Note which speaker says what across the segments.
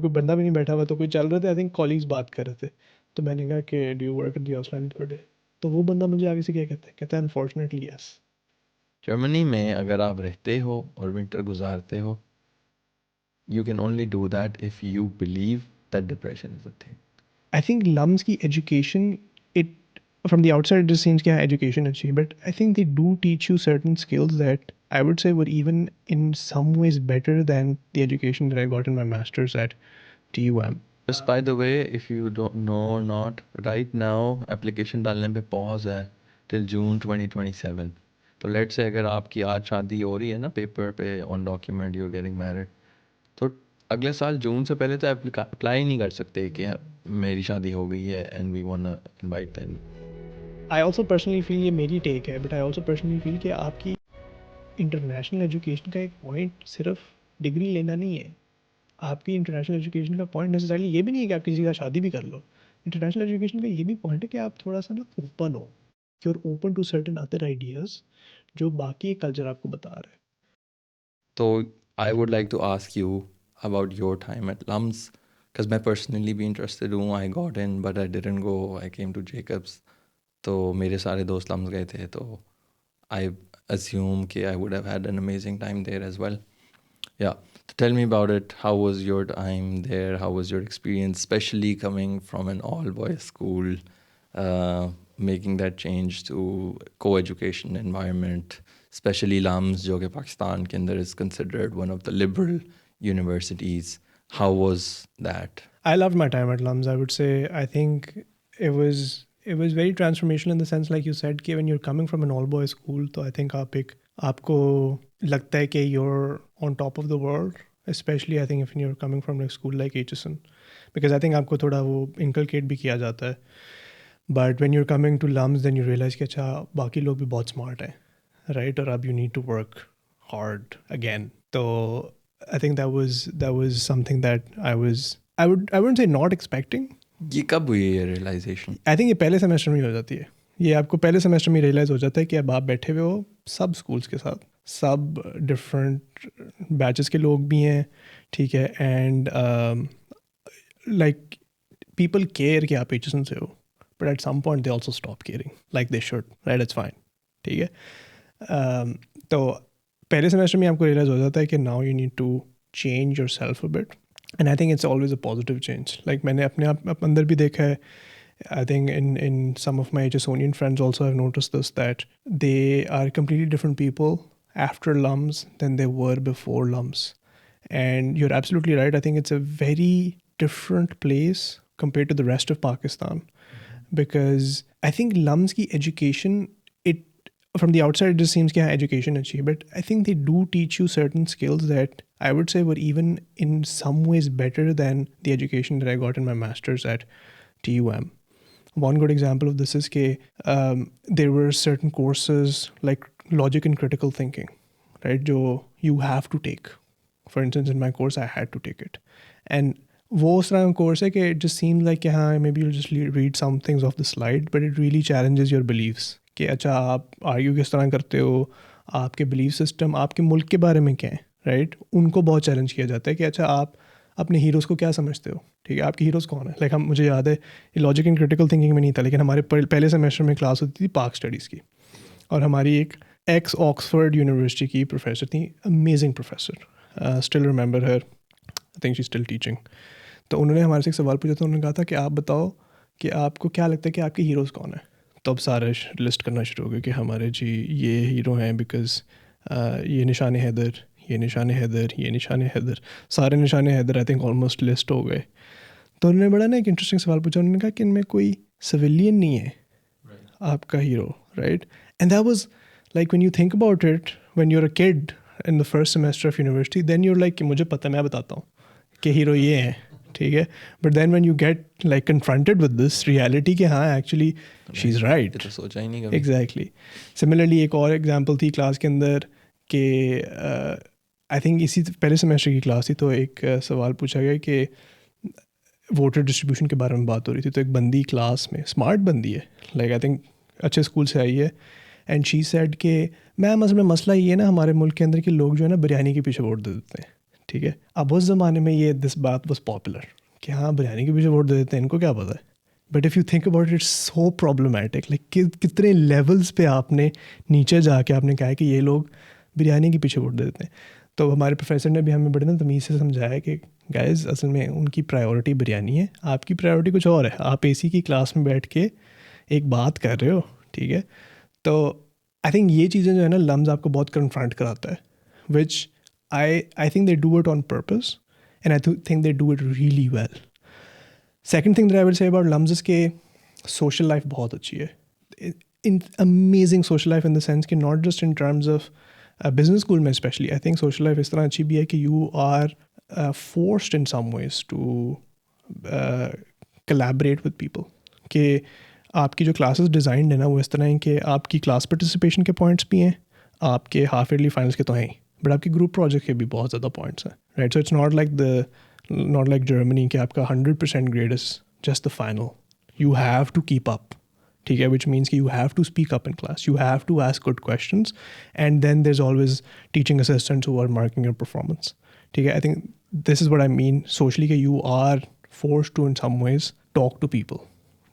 Speaker 1: कोई बंदा भी नहीं बैठा हुआ, तो कोई चल रहे थे, आई थिंक कॉलीग्स बात कर रहे थे, तो मैंने कहा कि do you work in the Australian today, तो वो बंदा मुझे आगे से क्या कहता है अनफॉर्चुनेटली यस।
Speaker 2: जर्मनी में अगर आप रहते हो और विंटर गुजारते हो, you can only do that if you believe that depression is a thing.
Speaker 1: I think LUMS की education, it from the outside it just seems कि हाँ एजुकेशन अच्छी है, but I think they do teach you certain skills that I would say were even in some ways better than the education that I got in my masters at TUM.
Speaker 2: Just by the way, if you don't know or not, right now application डालने पे pause है till June 2027. तो let's say अगर आपकी आज शादी हो रही है ना पेपर पे on document you're getting married, तो अगले साल जून से पहले तो अप्लाई नहीं कर सकते कि मेरी शादी हो गई है and we wanna invite them.
Speaker 1: I also personally feel, ये मेरी टेक है, but I also personally feel कि आपकी इंटरनेशनल एजुकेशन का एक पॉइंट सिर्फ डिग्री लेना नहीं है। आपकी इंटरनेशनल एजुकेशन का पॉइंट नेसेसरली ये भी नहीं है कि आप किसी का शादी भी कर लो। इंटरनेशनल एजुकेशन का ये भी पॉइंट है कि आप थोड़ा सा ना ओपन हो, कि और open to certain other ideas जो बाकी कल्चर आपको बता रहा है।
Speaker 2: So I would like to ask you about your time at LUMS, because मैं personally भी interested हूँ. I got in but I didn't go. I came to Jacobs. तो मेरे सारे दोस्त LUMS गए थे, तो I assume कि I would have had an amazing time there as well. Yeah. So tell me about it. How was your time there? How was your experience, especially coming from an all-boys school, making that change to co-education environment, especially LUMS, जो कि पाकिस्तान के अंदर is considered one of the liberal universities. How was that?
Speaker 1: I loved my time at LUMS. I would say I think it was very transformational in the sense, like you said, कि when you're coming from an all boys school, तो I think आपको लगता है कि you're on top of the world, especially I think if you're coming from a school like HSN, because I think आपको थोड़ा वो inculcate भी किया जाता है. But when you're coming to LUMS, then you realize कि अच्छा बाकी लोग भी बहुत smart हैं, right? और अब you need to work hard again. तो I think that was something that I wouldn't say not expecting.
Speaker 2: ये कब हुई ये realization?
Speaker 1: आई थिंक ये पहले सेमेस्टर में ही हो जाती है। ये आपको पहले सेमेस्टर में रियलाइज़ हो जाता है कि अब आप बैठे हुए हो सब स्कूल्स के साथ, सब डिफरेंट बैचेस के लोग भी हैं, ठीक है, एंड लाइक पीपल केयर कि आप एचएसएन से हो, but at some point they also stop caring like they should, right? It's fine, ठीक है। तो पहले सेमेस्टर में आपको रियलाइज़ हो जाता है कि now you need to change yourself a bit, and I think it's always a positive change. Like मैंने अपने आप अंदर भी देखा है, I think in some of my HSonian friends also I've noticed this, that they are completely different people after LUMS than they were before LUMS. And you're absolutely right. I think it's a very different place compared to the rest of Pakistan, because I think LUMS ki education, it from the outside it just seems कि हाँ education अच्छी है, but I think they do teach you certain skills that I would say were even in some ways better than the education that I got in my master's at TUM. One good example of this is that there were certain courses like logic and critical thinking, right? जो you have to take. For instance, in my course, I had to take it. And वो उस तरह का course है कि it just seems like कि हाँ maybe you'll just read some things off the slide, but it really challenges your beliefs. कि अच्छा आप argue किस तरह करते हो, आपके belief system, आपके मुल्क के बारे में क्या है, right? उनको बहुत challenge किया जाता है कि अच्छा आप अपने हीरोज़ को क्या समझते हो, ठीक है, आपके हीरोज़ कौन है। लाइक हम, मुझे याद है ये लॉजिक एंड क्रिटिकल थिंकिंग में नहीं था, लेकिन हमारे पहले सेमेस्टर में क्लास होती थी पार्क स्टडीज़ की, और हमारी एक एक्स ऑक्सफोर्ड यूनिवर्सिटी की प्रोफेसर थी, amazing professor, still remember her, I think she still teaching. तो उन्होंने हमारे से एक सवाल पूछा था, उन्होंने कहा था कि आप बताओ कि आपको क्या लगता है कि आपके हीरोज़ कौन है। तो अब सारे लिस्ट करना शुरू हो गए कि हमारे जी ये हीरो हैं, बिकॉज ये निशान हैदर, ये निशान हैदर, ये निशान हैदर, सारे Nishan Haider I think almost list हो गए। तो उन्होंने बड़ा ना एक इंटरेस्टिंग सवाल पूछा, उन्होंने कहा कि इनमें कोई सिविलियन नहीं है आपका hero, right? And that was like when you think about it, when you are a kid in the first semester of university, then you are like कि मुझे पता है, मैं बताता हूँ कि हीरो ये हैं, ठीक है। But then when you get like confronted with this reality कि हाँ एक्चुअली शी इज़ राइट,
Speaker 2: तो सोचा ही नहीं कभी।
Speaker 1: एग्जैक्टली। सिमिलरली एक और एग्जाम्पल थी क्लास के अंदर कि आई थिंक इसी पहले सेमेस्टर की क्लास थी, तो एक सवाल पूछा गया कि वोटर डिस्ट्रीब्यूशन के बारे में बात हो रही थी। तो एक बंदी क्लास में, स्मार्ट बंदी है, लाइक आई थिंक अच्छे स्कूल से आई है, एंड शी सेड कि मैम असल में मसला ये है ना, हमारे मुल्क के अंदर के लोग जो है ना बिरयानी के पीछे वोट दे देते हैं, ठीक है। अब उस ज़माने में ये दिस बात वाज पॉपुलर कि हाँ बिरयानी के पीछे वोट दे देते हैं, इनको क्या पता है। But if you think about it's so problematic, like कितने लेवल्स पे आपने नीचे जाके आपने कहा है कि ये लोग बिरयानी के पीछे वोट दे देते हैं। तो हमारे प्रोफेसर ने भी हमें बड़े ना तमीज़ से समझाया कि गाइस असल में उनकी प्रायोरिटी बिरयानी है, आपकी प्रायोरिटी कुछ और है। आप एसी की क्लास में बैठ के एक बात कर रहे हो, ठीक है। तो आई थिंक ये चीज़ें जो है ना लम्स आपको बहुत कन्फ्रंट कराता है, which I think they do it on purpose and I think they do it really well. Second thing that I will say about LUMS is के सोशल लाइफ बहुत अच्छी है, in amazing social life in the sense कि not just in terms of business school में specially I think social life इस तरह अच्छी भी है कि you are forced in some ways to collaborate with people, कि आपकी जो क्लासेस डिज़ाइन है ना वो इस तरह है कि आपकी क्लास पार्टिसिपेशन के पॉइंट्स भी हैं, आपके हाफ ईयरली फाइनल्स के तो हैं ही, बट आपके ग्रुप प्रोजेक्ट के भी बहुत ज़्यादा पॉइंट्स हैं, right. So it's not like Germany कि आपका 100% grade is just the final, you have to keep up, ठीक है, विच मीन्स कि you have to speak up in class, you have to ask good questions and then there is always teaching assistants who are marking your performance, ठीक है। I think this is what I mean socially कि you are forced to in some ways talk to people,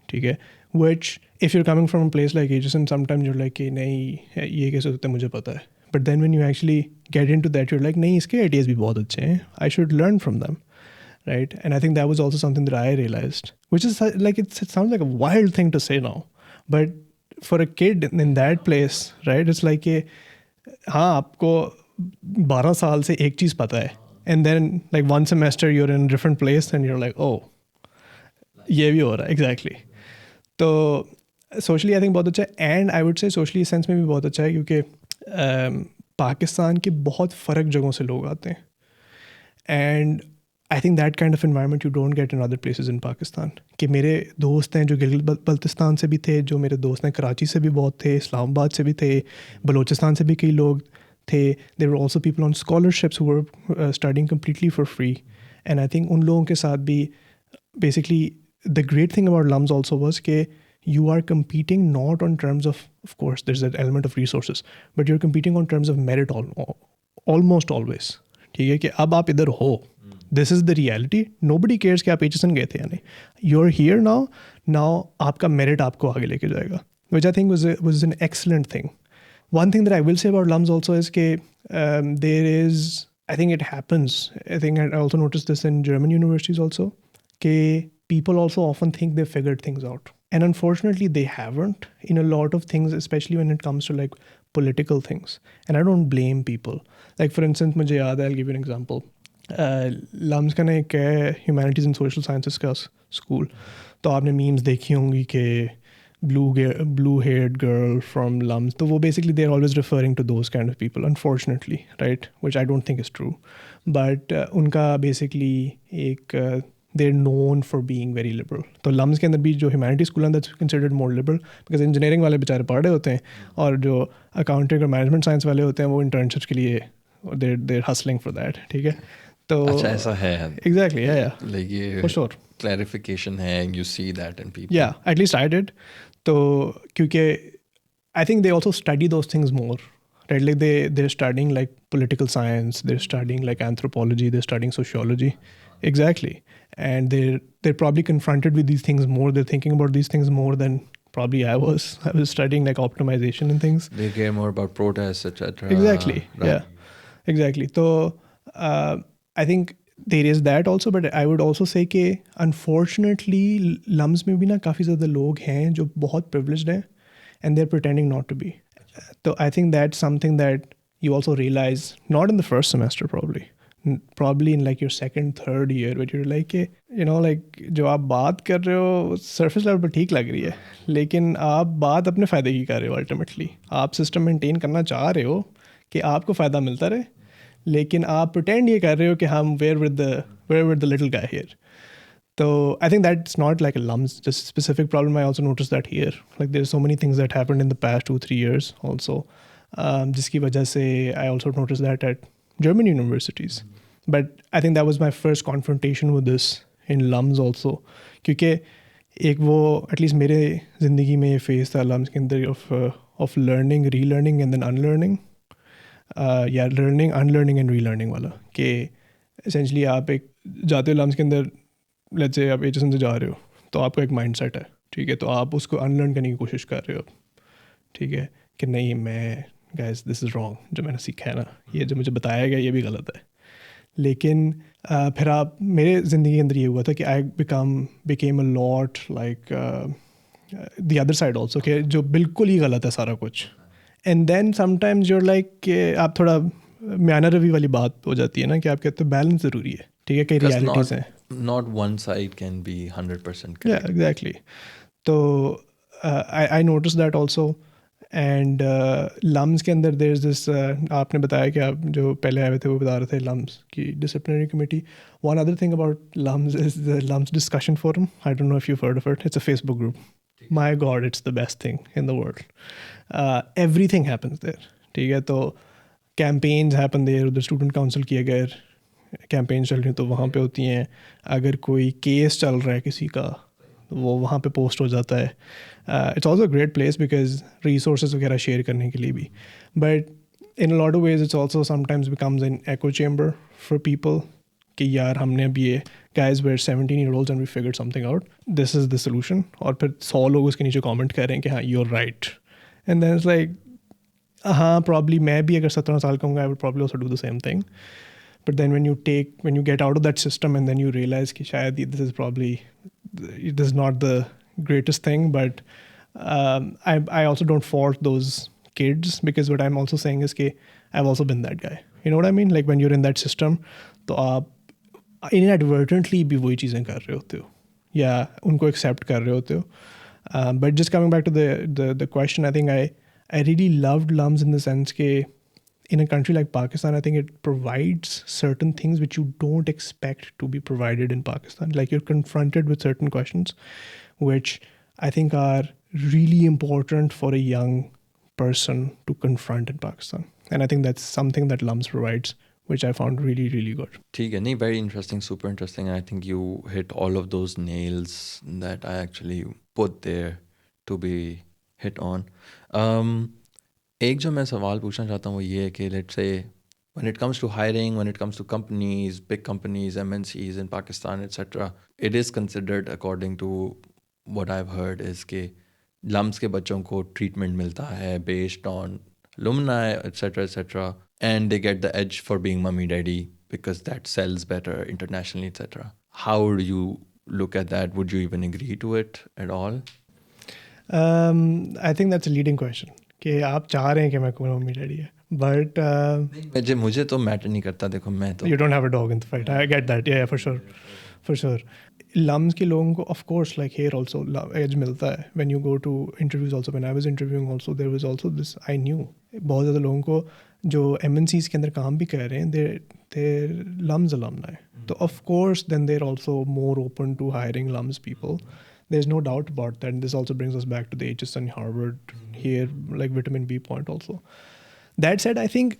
Speaker 1: ठीक है, which if you're coming from a place like Aegis sometimes you're like कि नहीं ये कैसे होता है मुझे पता है, but then when you actually get into that you're like नहीं इसके ideas भी बहुत अच्छे हैं, I should learn from them, right? And I think that was also something that I realized, which is like it sounds like a wild thing to say now, but for a kid in that place, right, it's like कि हाँ आपको 12 साल से एक चीज़ पता है, and then like one semester you're in a different place and you're like oh ये भी हो रहा है, एग्जैक्टली। तो सोशली आई थिंक बहुत अच्छा है, एंड आई वुड से सोशली सेंस में भी बहुत अच्छा है क्योंकि पाकिस्तान के बहुत फ़र्क जगहों से लोग आते हैं, and I think that kind of environment you don't get in other places in Pakistan. कि मेरे दोस्त हैं जो गिलगित बल्तिस्तान से भी थे, जो मेरे दोस्त हैं कराची से भी बहुत थे, इस्लामाबाद से भी थे, बलूचिस्तान से भी कई लोग थे, there were also people on scholarships who were studying completely for free, and I think उन लोगों के साथ भी basically the great thing about LUMS also was कि you are competing not on terms of course there's that element of resources, but you're competing on terms of merit almost always, ठीक है, कि अब आप इधर हो, this is the reality, nobody cares कि आप HSN गए थे या नहीं, you're here now आपका merit आपको आगे लेके जाएगा, which I think was an excellent thing. One thing that I will say about LUMS also is कि there is, I think it happens, I think I also noticed this in German universities also, कि people also often think they've figured things out, and unfortunately they haven't in a lot of things, especially when it comes to like political things, and I don't blame people. Like for instance मुझे याद है, I'll give you an example, LUMS का ना एक humanities and social sciences का school, तो आपने memes देखी होंगी कि blue haired girl from LUMS, तो वो basically they're always referring to those kind of people, unfortunately, right, which I don't think is true, but उनका basically एक they're known for being very liberal. तो LUMS के अंदर भी जो humanity school है that's considered more liberal because engineering वाले बेचारे पढ़ रहे होते हैं, और जो अकाउंटिंग और मैनेजमेंट साइंस वाले होते हैं वो इंटर्नशिप्स के लिए they're hustling for that, ठीक है। तो
Speaker 2: अच्छा ऐसा है,
Speaker 1: exactly, yeah
Speaker 2: like ये
Speaker 1: for sure
Speaker 2: clarification है, you see that in people,
Speaker 1: yeah, at least I did. तो क्योंकि I think they also study those things more, right, like they're studying like political science, they're studying like anthropology, they're studying sociology, exactly, and they're probably confronted with these things more, they're thinking about these things more than probably I was studying like optimization and things.
Speaker 2: they care more about protests etc.
Speaker 1: Exactly,
Speaker 2: right.
Speaker 1: yeah, exactly. So I think there is that also, but I would also say कि unfortunately LUMS में भी ना काफ़ी ज़्यादा लोग हैं जो बहुत privileged हैं and they're pretending not to be. So I think that's something that you also realize not in the first semester probably in like your second third year, where you're like you know like जो आप बात कर रहे हो surface level पर ठीक लग रही है, लेकिन आप बात अपने फ़ायदे की कर रहे हो, ultimately आप सिस्टम मेंटेन करना चाह रहे हो कि आपको फ़ायदा मिलता रहे, लेकिन आप प्रिटेंड ये कर रहे हो कि हम were with the little guy here. So I think that's not like a LUMS just specific problem. I also noticed that here, like there's so many things that happened in the past 2-3 years also, जिसकी वजह से I also noticed that at German universities. But I think that was my first confrontation with this in LUMS also, क्योंकि एक वो at least मेरे ज़िंदगी में ये फेस था LUMS के अंदर of learning, relearning and then unlearning, या लर्निंग अनलर्निंग एंड रीलर्निंग वाला, कि एसेंशली आप एक जाते हो लम्स के अंदर, लेट्स से आप एचएसएन से जा रहे हो तो आपका एक माइंडसेट है, ठीक है, तो आप उसको अनलर्न करने की कोशिश कर रहे हो, ठीक है, कि नहीं मैं गाइस दिस इज़ रॉन्ग, जो मैंने सीखा है ना, ये जो मुझे बताया गया ये भी गलत है। लेकिन फिर आप, मेरे ज़िंदगी के अंदर ये हुआ था कि I became a lot like the other side also, कि जो बिल्कुल ही गलत है सारा कुछ। And then sometimes you're like कि आप थोड़ा म्याना रवि वाली बात हो जाती है ना, कि आप कहते हो बैलेंस ज़रूरी है, ठीक है, कई
Speaker 2: Because
Speaker 1: रियलिटीज़ हैं।
Speaker 2: not one side can be 100%
Speaker 1: या
Speaker 2: correct.
Speaker 1: एग्जैक्टली। तो I notice that also. And LUMS के अंदर देर इज दिस, आपने बताया कि आप जो पहले आए हुए थे वो बता रहे थे लम्स की disciplinary committee. One other thing about LUMS is the LUMS discussion forum. I don't know if you heard of it, it's a Facebook group. My god, it's the best thing in the world. Everything happens there, ठीक है, तो campaigns happen there, उधर student council की अगर campaign चल रही हैं तो वहाँ पे होती हैं, अगर कोई केस चल रहा है किसी का तो वो वहाँ पे पोस्ट हो जाता है। It's also great place because resources वगैरह शेयर करने के लिए भी, but in a lot of ways it's also sometimes becomes an echo chamber for people कि यार हमने अब ये guys were 17 year olds and we figured something out, this is the solution, और फिर 100 लोग उसके नीचे कमेंट कर रहे हैं कि हाँ you are right, and then it's like हाँ प्रॉब्ली मैं भी अगर 17 साल का हूँ I would probably also do the same thing. But then when you get out of that system and then you realize कि शायद this is probably, this is not the greatest thing, but I also don't fault those kids, because what I'm also saying is कि I've also been that guy, you know what I mean, like when you're in that system तो आप inadvertently भी वही चीज़ें कर रहे होते हो या उनको accept कर रहे होते हो। But just coming back to the question, I think I really loved LUMS in the sense के in a country like Pakistan, I think it provides certain things which you don't expect to be provided in Pakistan. Like you're confronted with certain questions, which I think are really important for a young person to confront in Pakistan. And I think that's something that LUMS provides, which I found really, really good.
Speaker 2: ठीक है, नहीं, very interesting, super interesting. I think you hit all of those nails that I actually put there to be hit on. Um, एक जो मैं सवाल पूछना चाहता हूँ वो ये है कि let's say when it comes to hiring, when it comes to companies, big companies, MNCs in Pakistan, etc., it is considered, according to what I've heard, is कि लम्स के बच्चों को ट्रीटमेंट मिलता है based on alumni, etc., etc., and they get the edge for being mummy daddy because that sells better internationally, etc. How do you look at that? Would you even agree to it at all?
Speaker 1: I think that's a leading question कि आप चाह रहे हैं कि मैं मेरा mummy daddy है, but
Speaker 2: मुझे तो मैटर नहीं करता, देखो मैं तो
Speaker 1: you don't have a dog in the fight. I get that. Yeah, for sure. For sure. Lums के लोगों को of course like here also edge मिलता है when you go to interviews also. When I was interviewing also there was also this, I knew बहुत ज़्यादा लोगों को जो MNCs के अंदर काम भी कर रहे हैं they're Lums alumni. So of course then they're also more open to hiring Lums people. There's no doubt about that. And this also brings us back to the HSN Harvard here, like vitamin B point also. That said, I think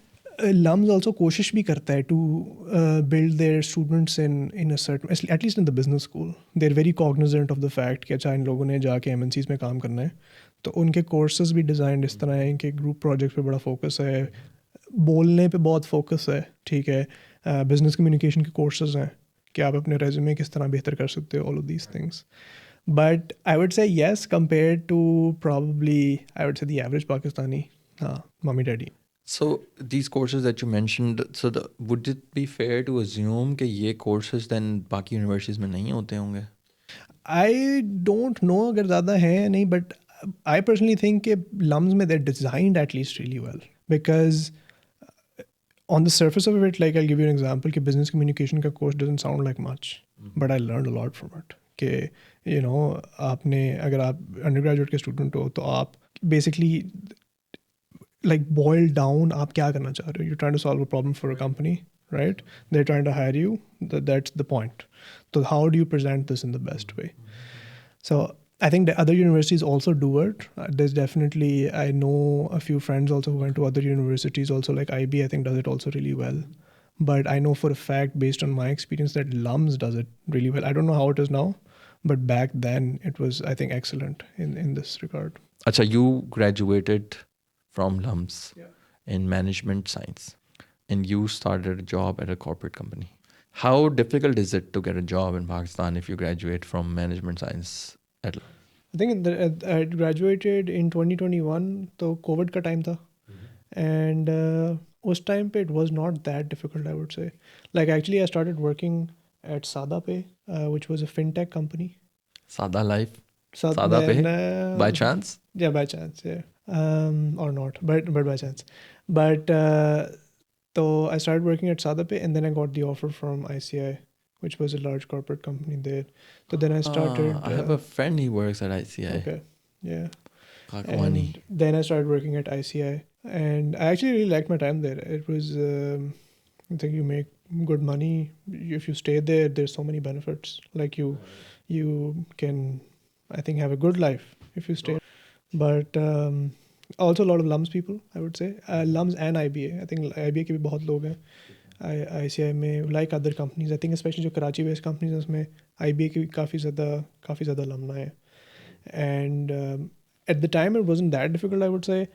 Speaker 1: LUMS also कोशिश भी करता है to build their students in a certain, at least in the business school, they're very cognizant of the fact कि अच्छा इन लोगों ने जाके MNCs में काम करना है, तो उनके कोर्सेज भी डिज़ाइन इस तरह हैं कि ग्रुप प्रोजेक्ट पे बड़ा फोकस है, बोलने पे बहुत फोकस है, ठीक है, बिजनेस कम्युनिकेशन के कोर्सेज हैं कि आप अपने रेज्यूमे किस तरह बेहतर कर सकते हो, all of these things. But I would say yes, compared to probably, I would say the average Pakistani, mommy daddy.
Speaker 2: So these courses that you mentioned, so would it be fair to assume कि ये courses then बाकी universities में नहीं होते होंगे?
Speaker 1: I don't know अगर ज़्यादा है या नहीं, but I personally think कि LUMS में they're designed at least really well, because on the surface of it, like I'll give you an example कि business communication का course doesn't sound like much, but I learned a lot from it. कि you know आपने अगर आप undergraduate के student हो तो आप basically like boil down आप क्या करना चाह रहे हो, you're trying to solve a problem for a company, right? They're trying to hire you, that's the point. So how do you present this in the best way? So I think the other universities also do it. There's definitely, I know a few friends also who went to other universities also, like IB I think does it also really well. But I know for a fact, based on my experience, that LUMS does it really well. I don't know how it is now, but back then it was, I think, excellent in this regard.
Speaker 2: Acha, you graduated from LUMS in management science and you started a job at a corporate company. How difficult is it to get a job in Pakistan if you graduate from management science at
Speaker 1: I think I graduated in 2021, तो COVID का time था, and उस time पे it was not that difficult, I would say. Like actually I started working at SadaPay, which was a fintech company.
Speaker 2: Sada life?
Speaker 1: So
Speaker 2: Sada
Speaker 1: then,
Speaker 2: pay? By chance?
Speaker 1: yeah, by chance, yeah, or not, but by chance. But so I started working at SadaPay, and then I got the offer from ICI, which was a large corporate company there. So then I started.
Speaker 2: I have a friend, he works at ICI.
Speaker 1: Okay, yeah.
Speaker 2: Kakwani.
Speaker 1: And then I started working at ICI, and I actually really liked my time there. It was, I think you make good money if you stay there. There's so many benefits. Like you can, I think, have a good life if you stay. But also a lot of LUMS people, I would say. LUMS and IBA. I think IBA के भी बहुत लोग हैं. ICI में like other companies. I think especially जो Karachi based companies हैं उसमें IBA की काफ़ी ज़्यादा alumni है. And at the time it wasn't that difficult, I would say.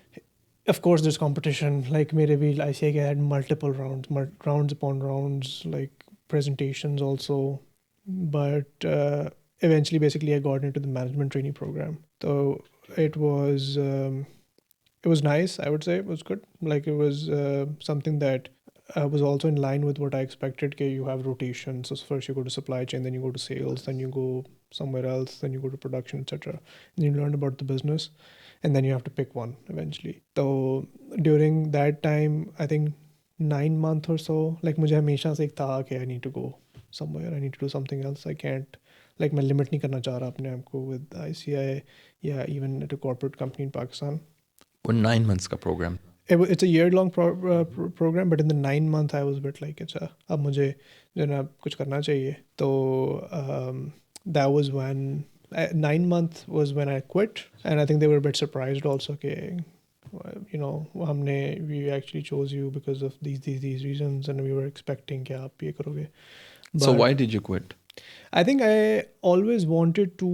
Speaker 1: Of course there's competition. Like मेरे भी ICI के had multiple rounds upon rounds, like presentations also. But eventually basically I got into the management trainee program. So it was nice, I would say. It was good. Like it was something that was also in line with what I expected. Okay, you have rotations. So first you go to supply chain, then you go to sales, then you go somewhere else, then you go to production, etc. And you learn about the business, and then you have to pick one eventually. So during that time, I think 9 months or so, like मुझे हमेशा से एक था कि I need to go somewhere, I need to do something else. I can't, like मैं limit नहीं करना चाह रहा अपने आप को with ICI, yeah, even at a corporate company in Pakistan.
Speaker 2: वो 9 months का program.
Speaker 1: It's a year-long program, but in the 9 month I was a bit like, अच्छा अब मुझे जो ना कुछ करना चाहिए. तो that was when 9 month was when I quit, and I think they were a bit surprised also. Okay, you know, we actually chose you because of these reasons, and we were expecting कि आप ये करोगे.
Speaker 2: So
Speaker 1: But
Speaker 2: why did you quit?
Speaker 1: I think I always wanted to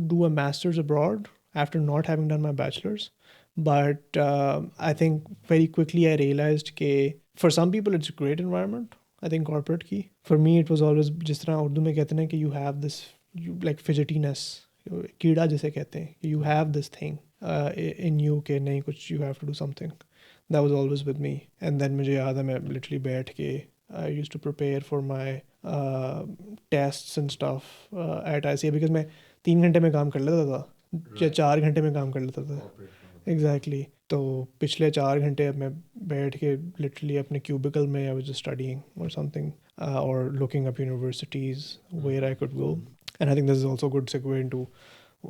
Speaker 1: do a master's abroad after not having done my bachelor's. But I think very quickly I realized that for some people it's a great environment. I think corporate की. For me it was always जिस तरह उर्दू में कहते हैं कि you have this like fidgetiness, कीड़ा जिसे कहते हैं, you have this thing in you कि नहीं कुछ you have to do something. That was always with me. And then मुझे याद है मैं literally बैठ के I used to prepare for my tests and stuff at ICA, because मैं 3 घंटे में काम कर लेता था या 4 घंटे में काम कर लेता था. Exactly. तो पिछले 4 घंटे अब मैं बैठ के literally अपने cubicle में I was just studying or something, or looking up universities where I could go. And I think this is also a good segue into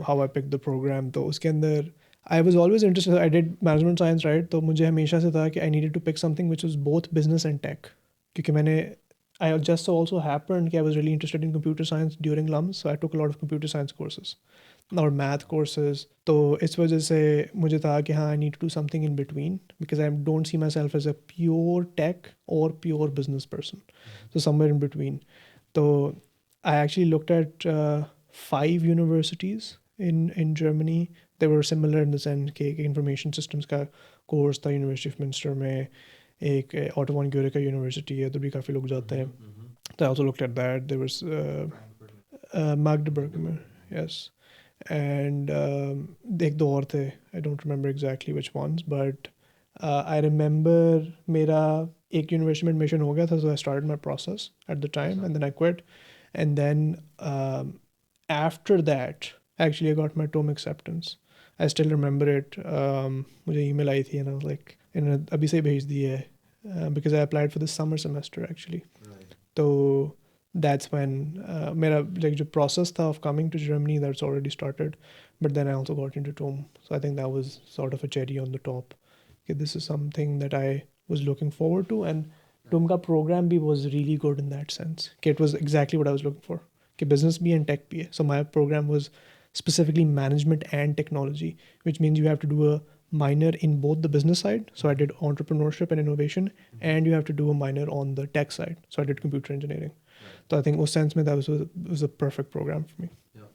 Speaker 1: how I picked the program. तो उसके अंदर I was always interested. I did management science, right? तो मुझे हमेशा से था कि I needed to pick something which was both business and tech. क्योंकि I just also happened that I was really interested in computer science during LUMS, so I took a lot of computer science courses or math courses. तो इस वजह से मुझे था कि हाँ I need to do something in between, because I don't see myself as a pure tech or pure business person. So somewhere in between. So I actually looked at 5 universities in Germany. They were similar in the sense कि information systems का course था University of Minster में, एक Otto von Guericke university है तो भी काफ़ी लोग जाते हैं. So I also looked at that. There was Magdeburg, yes, and एक दो और थे. I don't remember exactly which ones, but I remember मेरा एक यूनिवर्सिटी में एडमिशन हो गया था, so I started my process at the time, and then I quit. And then after that, actually I got my TOEM acceptance. I still remember it. मुझे email आई थी and I was like, अभी से भेज दी है, because I applied for the summer semester actually.
Speaker 2: Right.
Speaker 1: So that's when मेरा like जो process था of coming to Germany, that's already started. But then I also got into TOEM. So I think that was sort of a cherry on the top. Okay, this is something that I was looking forward to, and TOEM का program भी was really good in that sense. Okay, it was exactly what I was looking for. Okay, business भी and tech भी. So my program was specifically management and technology, which means you have to do a minor in both the business side. So I did entrepreneurship and innovation, and you have to do a minor on the tech side. So I did computer engineering. Right. So I think उस sense में that was a perfect program for me.
Speaker 2: Yeah.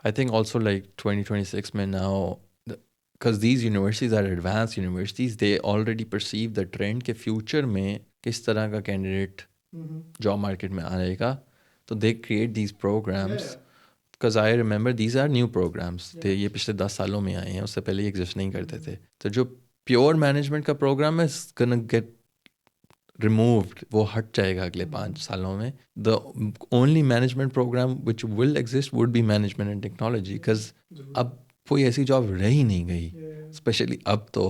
Speaker 2: I think also like 2026 में now, because these universities are advanced universities, they already perceive the trend के future में किस तरह का candidate job market में आने का, तो they create these programs, because I remember these are new programs, थे ये पिछले 10 सालों में आए हैं, उससे पहले ये एग्जिस्ट नहीं करते थे। तो जो प्योर मैनेजमेंट का प्रोग्राम है गonna गेट रिमूव्ड, वो हट जाएगा अगले 5 सालों में। The only management program which will exist would be management and technology, because अब कोई ऐसी जॉब रह ही नहीं गई, स्पेशली अब तो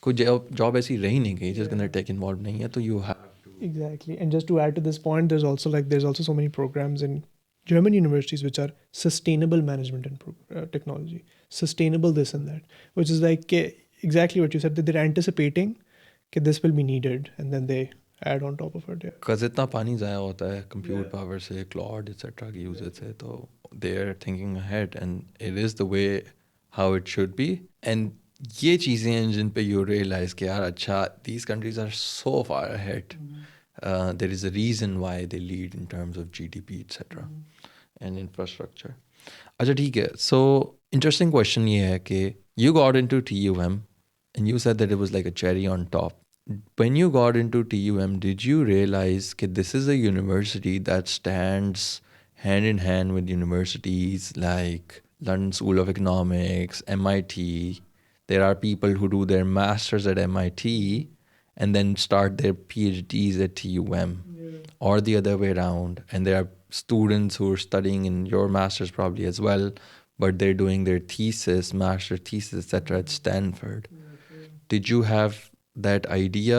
Speaker 2: कोई जॉब ऐसी रह ही नहीं गई जिसके टेक इन्वॉल्व नहीं है, तो you have
Speaker 1: Exactly. And just to add to this point, there's also so many programs in German universities which are sustainable management and technology, sustainable this and that, which is like exactly what you said, that they're anticipating that this will be needed, and then they add on top of it. Yeah.
Speaker 2: Because इतना पानी ज़ाया होता है compute power से, cloud etcetera की usages से, तो they are thinking ahead and it is the way how it should be. And ये चीज़ें हैं जिन पे यू रियलाइज कि यार अच्छा, these countries are so far ahead, there is a reason why they lead in terms of GDP etcetera and infrastructure. अच्छा ठीक है, सो इंटरेस्टिंग क्वेश्चन ये है कि you got into TUM and you said that it was like a cherry on top. When you got into TUM, did you realize that this is a university that stands hand in hand with universities like London School of Economics, MIT? There are people who do their masters at MIT and then start their PhDs at TUM, or the other way around. And there are students who are studying in your masters probably as well, but they're doing their thesis, master thesis, etc. at Stanford. Did you have that idea,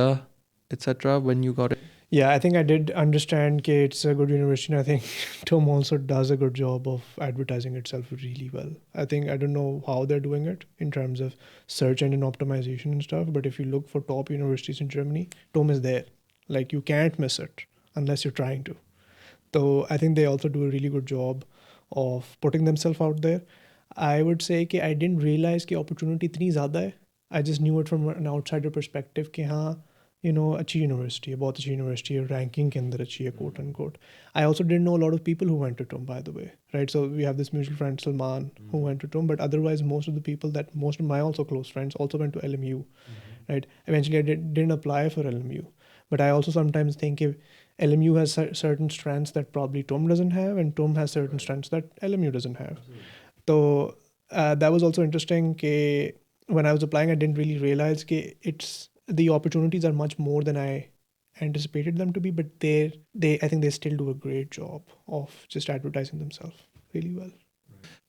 Speaker 2: etc., when you got it?
Speaker 1: Yeah, I think I did understand that it's a good university, and I think TUM also does a good job of advertising itself really well. I don't know how they're doing it in terms of search engine optimization and stuff, but if you look for top universities in Germany, TUM is there. Like, you can't miss it unless you're trying to. So I think they also do a really good job of putting themselves out there. I would say that I didn't realize that opportunity इतनी ज़्यादा है. I just knew it from an outsider perspective कि हाँ, अच्छी university है, बहुत अच्छी university है, रैंकिंग के अंदर अच्छी है, quote unquote. I also didn't know a lot of people who went to TUM, by the way, right? So we have this mutual friend Salman who went to TUM, but otherwise most of my also close friends also went to LMU, right? Eventually I didn't apply for LMU, but I also sometimes think if LMU has certain strengths that probably TUM doesn't have, and TUM has certain strengths that LMU doesn't have. So that was also interesting. When I was applying, I didn't really realize that the opportunities are much more than I anticipated them to be. But I think they still do a great job of just advertising themselves really well.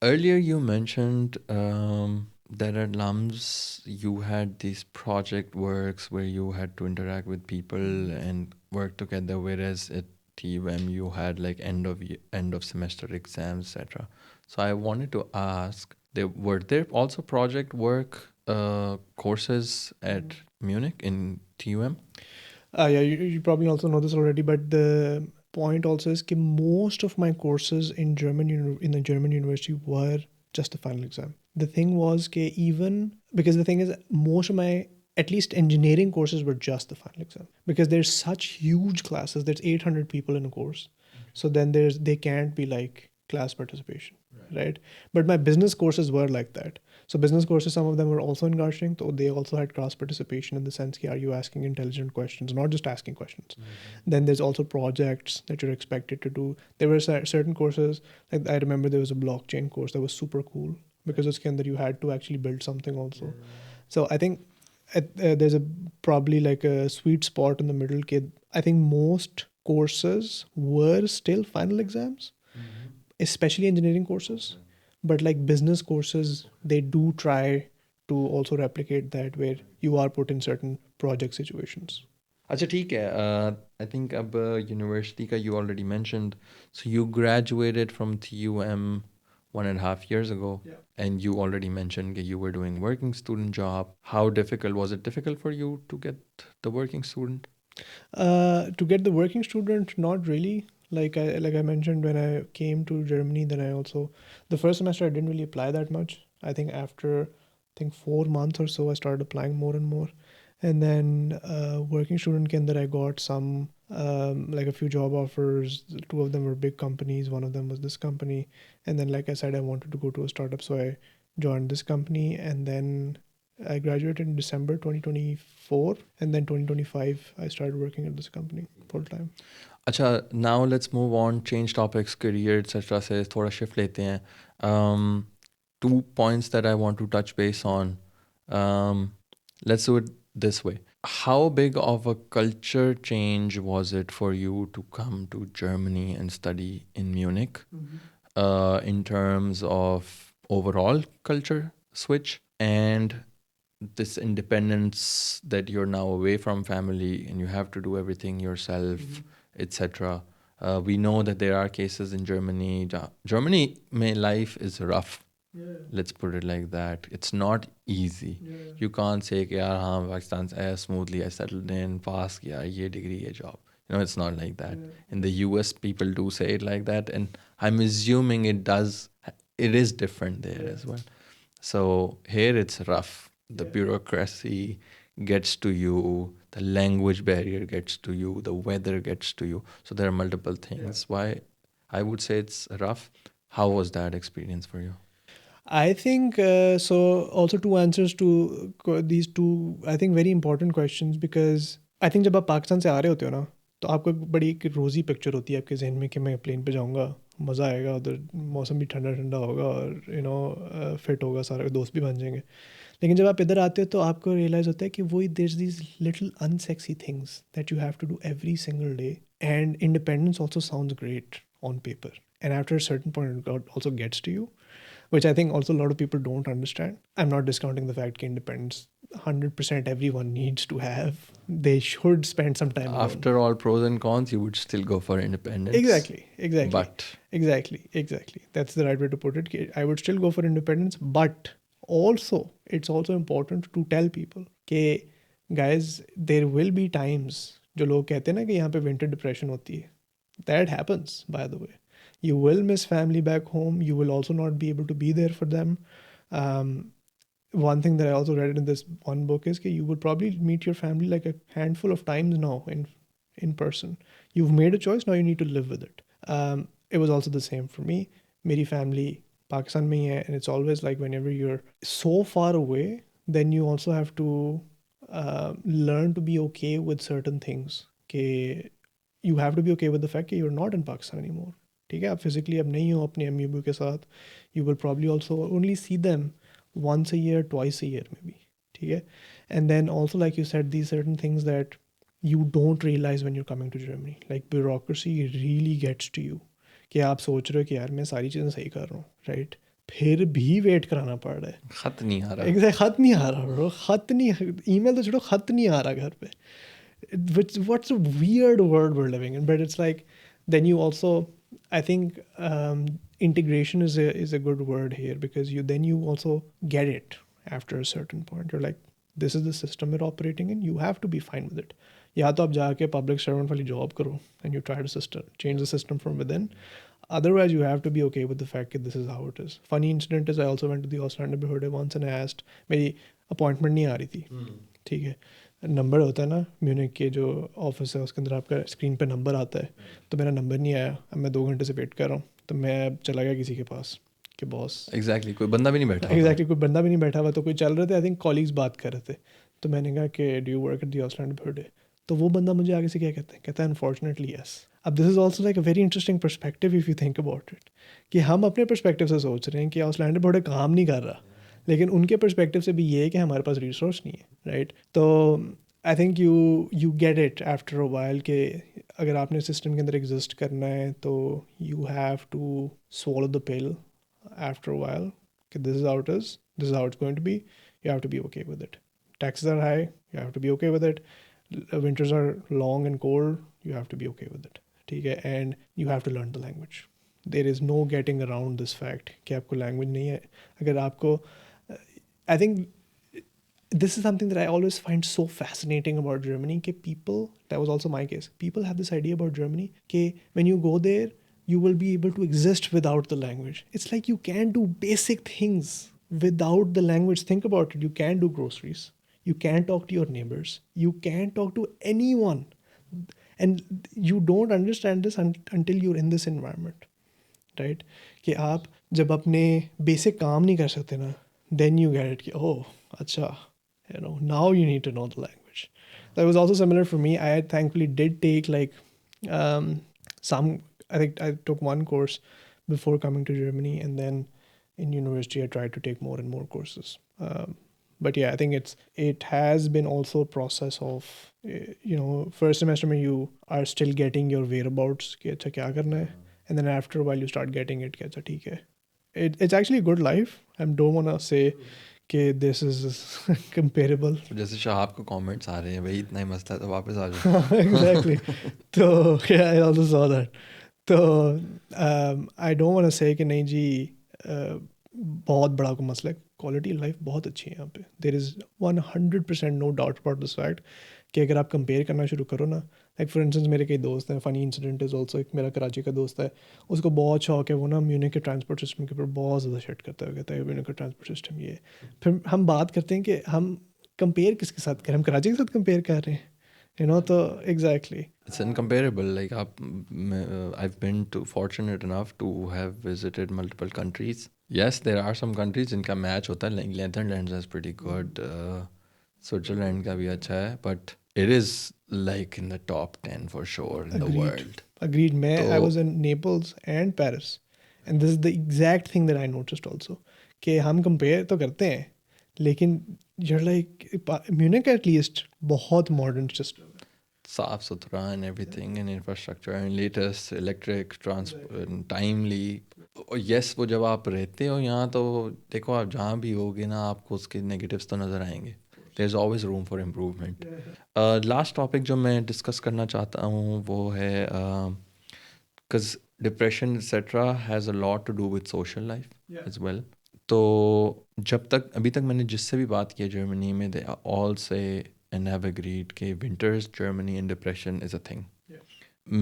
Speaker 2: Earlier, you mentioned that at LUMS you had these project works where you had to interact with people and work together, whereas at TUM you had like end of semester exams, etc. So I wanted to ask, were there also project work courses at Munich in TUM?
Speaker 1: Yeah, you probably also know this already, but the point also is that most of my courses in the German university were just the final exam. The thing was that because the thing is, most of my at least engineering courses were just the final exam, because there's such huge classes. There's 800 people in a course, so then they can't be like class participation, right? But my business courses were like that. So business courses, some of them were also in Garching, so they also had class participation in the sense that are you asking intelligent questions, not just asking questions. Then there's also projects that you're expected to do. There were certain courses, like I remember there was a blockchain course that was super cool because it's kind that you had to actually build something also. So I think there's probably like a sweet spot in the middle. I think most courses were still final exams, especially engineering courses. But like business courses, they do try to also replicate that, where you are put in certain project situations.
Speaker 2: अच्छा ठीक है, I think अब university का you already mentioned, so you graduated from TUM 1.5 years ago, and you already mentioned that you were doing working student job. How difficult was it? Difficult for you to get the working student?
Speaker 1: To get the working student, not really. Like I mentioned, when I came to Germany, then the first semester I didn't really apply that much. I think after 4 months or so, I started applying more and more. And then working student ke andar I got some like a few job offers. 2 of them were big companies. One of them was this company. And then, like I said, I wanted to go to a startup, so I joined this company. And then I graduated in December 2024, and then 2025 I started working at this company full time.
Speaker 2: अच्छा, now let's move on, change topics, career etc. से थोड़ा shift लेते हैं. Two points that I want to touch base on. Let's do it this way. How big of a culture change was it for you to come to Germany and study in Munich, in terms of overall culture switch and this independence that you're now away from family and you have to do everything yourself, etc. We know that there are cases in Germany. Germany, may life is rough. Let's put it like that. It's not easy. You can't say कि यार हाँ पाकिस्तान से आया smoothly, I settled in, pass किया, ये degree, ये job. You know, it's not like that. In the US, people do say it like that, and I'm assuming it is different there as well. So here it's rough. The bureaucracy gets to you, the language barrier gets to you, the weather gets to you. So there are multiple things. Why I would say it's rough. How was that experience for you?
Speaker 1: I think so. Also, two answers to these two, I think, very important questions, because I think जब आप पाकिस्तान से आ रहे होते हो ना, तो आपको एक बड़ी एक रोज़ी पिक्चर होती है आपके जहन में कि मैं प्लेन पे जाऊँगा, मज़ा आएगा, उधर मौसम भी ठंडा ठंडा होगा और फिट होगा, सारे दोस्त भी बन जाएंगे. लेकिन जब आप इधर आते हो तो आपको रियलाइज़ होता है कि वही there these little unsexy things that you have to do every single day. And independence also sounds great on paper, and after a certain point it also gets to you, which I think also a lot of people don't understand. I'm not discounting the fact that independence 100% everyone needs to have. They should spend some time alone.
Speaker 2: After all pros and cons, you would still go for independence.
Speaker 1: Exactly.
Speaker 2: But
Speaker 1: Exactly. That's the right way to put it. I would still go for independence, but also it's also important to tell people that guys, there will be times जो लोग कहते हैं ना कि यहाँ पे winter depression होती है. That happens, by the way. You will miss family back home. You will also not be able to be there for them. One thing that I also read in this one book is that you would probably meet your family like a handful of times now in person. You've made a choice, now you need to live with it. It was also the same for me. Meri family Pakistan mein hai, and it's always like whenever you're so far away, then you also have to learn to be okay with certain things. You have to be okay with the fact that you're not in Pakistan anymore. ठीक है, आप physically अब नहीं हो अपने अम्मी अबू के साथ. You will probably also only see them once a year, twice a year maybe. ठीक है. And then also, like you said, these certain things that you don't realize when you're coming to Germany, like bureaucracy really gets to you. कि आप सोच रहे हो कि यार मैं सारी चीज़ें सही कर रहा हूँ, राइट, फिर भी वेट कराना पड़ रहा है.
Speaker 2: खत नहीं आ रहा.
Speaker 1: एग्जैक्ट, खत नहीं आ रहा bro. खत नहीं, ईमेल तो छोड़ो, खत नहीं आ रहा घर पे. What's a weird world we're living in. But it's like, then you also, I think integration is a good word here, because you also get it after a certain point. You're like, this is the system we're operating in. You have to be fine with it. या तो आप जाके public servant वाली job करो and you try to change the system from within. Otherwise, you have to be okay with the fact that this is how it is. Funny incident is, I also went to the Ausländer Behörde once and I asked, मेरी appointment नहीं आ रही थी, ठीक है, number होता है ना Munich के जो ऑफिस है उसके अंदर आपका स्क्रीन पे नंबर आता है, तो मेरा नंबर नहीं आया. अब मैं 2 घंटे से वेट कर रहा हूँ, तो मैं चला गया किसी के पास कि बॉस,
Speaker 2: एग्जैक्टली कोई बंदा भी नहीं बैठा.
Speaker 1: एग्जैक्टली कोई बंदा भी नहीं बैठा हुआ, तो कोई चल रहे थे, आई थिंक कॉलीग्स बात कर रहे थे. तो मैंने कहा कि do you work at the Auslanderbehorde. तो वो बंदा मुझे आगे से क्या कहता है अनफॉर्चुनेटली यस. अब this is also like a very interesting perspective if you think about it, कि हम अपने परस्पेक्टिव से सोच रहे हैं कि ऑसलैंड बर्डे काम नहीं कर रहा, लेकिन उनके परस्पेक्टिव से भी ये है कि हमारे पास रिसोर्स नहीं है, राइट. तो I think you get it after a while कि अगर आपने सिस्टम के अंदर एग्जिस्ट करना है तो you have to swallow the pill after a while. This is how it is. This is how it's going to be. You have to be okay with it. Taxes are high. You have to be okay with it. Winters are long and cold. You have to be okay with it. ठीक है. And you have to learn the language. There is no getting around this fact कि आपको language नहीं है. अगर आपको, I think this is something that I always find so fascinating about Germany. People, that was also my case, people have this idea about Germany that when you go there, you will be able to exist without the language. It's like you can do basic things without the language. Think about it. You can do groceries. You can talk to your neighbors. You can talk to anyone. And you don't understand this until you're in this environment, right? कि आप जब अपने basic काम नहीं कर सकते ना, then you get it. Oh, acha, now you need to know the language. That was also similar for me. I thankfully did take like um, some. I think I took one course before coming to Germany, and then in university I tried to take more and more courses. But yeah, I think it has been also a process of first semester में you are still getting your whereabouts कि अच्छा क्या करना है, and then after a while you start getting it कि अच्छा ठीक है. It's actually a good life. I don't want to say कि this is comparable.
Speaker 2: तो जैसे शाहब को कमेंट्स आ रहे हैं भाई इतना ही मसला है तो वापस आ जाओ.
Speaker 1: Exactly. तो yeah, I also saw that. तो I don't want to say कि नहीं जी बहुत बड़ा कोई मसला है. क्वालिटी लाइफ बहुत अच्छी है यहाँ पे. There is 100% no doubt about this fact कि अगर आप कंपेयर करना शुरू करो ना, लाइक फॉर इंस्टेंस मेरे कई दोस्त हैं. फ़नी इंसिडेंट इज़ ऑल्सो, एक मेरा कराची का दोस्त है, उसको बहुत शौक है. वो ना म्यूनिख के ट्रांसपोर्ट सिस्टम के ऊपर बहुत ज़्यादा शिट करता है. वो कहता है म्यूनिख का ट्रांसपोर्ट सिस्टम ये. फिर हम बात करते हैं कि हम कंपेयर किसके साथ करें, हम कराची के साथ कंपेयर कर रहे हैं, तो exactly.
Speaker 2: It's incomparable. Like I've been fortunate enough to have visited multiple countries. Yes, there are some countries जिनका मैच होता है. Like Netherlands is pretty good. Switzerland का भी अच्छा है. But it is like in the top 10 for sure in the world.
Speaker 1: Agreed. I
Speaker 2: तो
Speaker 1: was in Naples and Paris, and this is the exact thing that I noticed also. कि हम compare तो करते हैं, लेकिन you're like Munich at least बहुत modern system.
Speaker 2: साफ सुथरा and everything and infrastructure and latest electric transport timely. yes, वो जब आप रहते हो यहाँ तो देखो आप जहाँ भी होगे ना आपको उसके negatives तो नज़र आएंगे. there's always room for improvement. Last topic जो मैं discuss करना चाहता हूँ वो है because depression etc has a lot to do with social life as well. तो जब तक अभी तक मैंने जिससे भी बात की है जर्मनी में they all say and have agreed कि winters Germany and depression is a thing.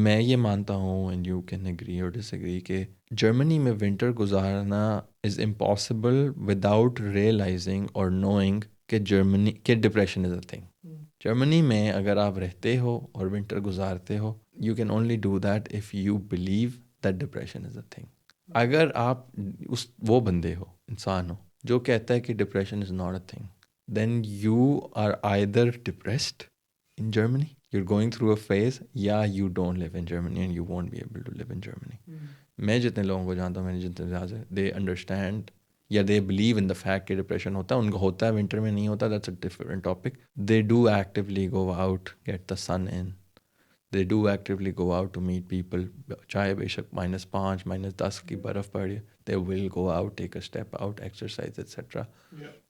Speaker 2: मैं ये मानता हूँ and you can agree or disagree कि जर्मनी में विंटर गुजारना is impossible without realizing or knowing कि जर्मनी कि depression is a thing. Germany में अगर आप रहते हो और विंटर गुजारते हो you can only do that if you believe that depression is a thing. अगर आप उस वो बंदे हो इंसान हो जो कहता है कि depression is not a thing, then you are either depressed in Germany, you're going through a phase, yeah, you don't live in Germany and you won't be able to live in Germany. मैं जितने लोगों को जानता हूँ, मैंने जितने ज़्यादा they understand या they believe in the fact कि डिप्रेशन होता है, उनको होता है, विंटर में नहीं होता, that's a different topic. They do actively go out, get the sun in. They do actively go out to meet people. चाहे बेशक -5 -10 की बर्फ़ पड़े, they will go out, take a step out, exercise etc.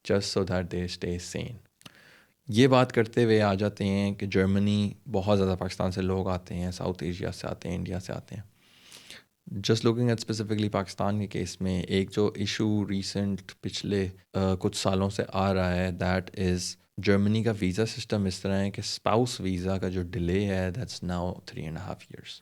Speaker 2: just so that they stay sane. ये बात करते हुए आ जाते हैं कि जर्मनी बहुत ज़्यादा पाकिस्तान से लोग आते हैं, साउथ एशिया से आते हैं, इंडिया से आते हैं. Just looking at specifically Pakistan के केस में एक जो इशू रिसेंट पिछले कुछ सालों से आ रहा है दैट इज़ जर्मनी का वीज़ा सिस्टम इस तरह है कि स्पाउस वीज़ा का जो डिले है that's now 3.5 years.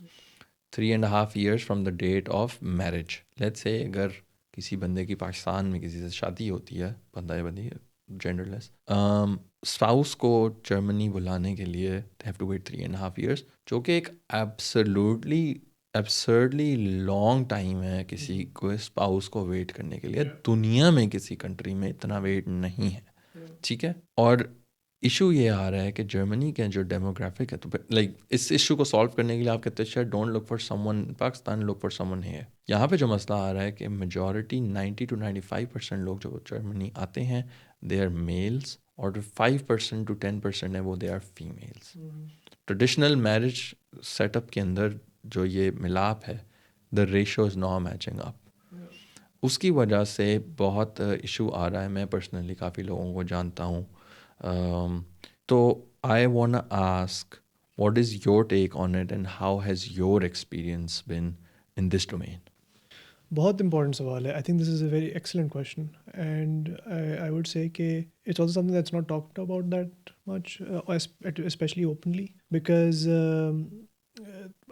Speaker 2: 3.5 years from the date of marriage. Let's say अगर किसी बंदे की पाकिस्तान में किसी से शादी होती है, बंदा या बंदी जेंडरलेस, स्पाउस को जर्मनी बुलाने के लिए they have to wait 3.5 years, जो कि एक एब्सर्डली लॉन्ग टाइम है किसी को स्पाउस को वेट करने के लिए. दुनिया में किसी कंट्री में इतना वेट नहीं है, ठीक है. और इशू ये आ रहा है कि जर्मनी के जो डेमोग्राफिक है, तो लाइक इस इशू को सॉल्व करने के लिए आप कहते हैं don't look for someone in Pakistan, look for someone here. यहाँ पे जो मसला आ रहा है कि मेजॉरिटी 90 to 95% लोग जो जर्मनी आते हैं दे आर मेल्स, और 5% to 10% है वो they are females. Traditional marriage setup के अंदर जो ये मिलाप है, the ratio is not matching up. उसकी वजह से बहुत इशू आ रहा है. मैं पर्सनली काफ़ी लोगों को जानता हूँ. तो I want to ask what is your take on it and how has your experience been in this domain.
Speaker 1: बहुत इंपॉर्टेंट सवाल है. I think this is a very excellent question and I would say कि it's also something that's not talked about that much, especially openly, because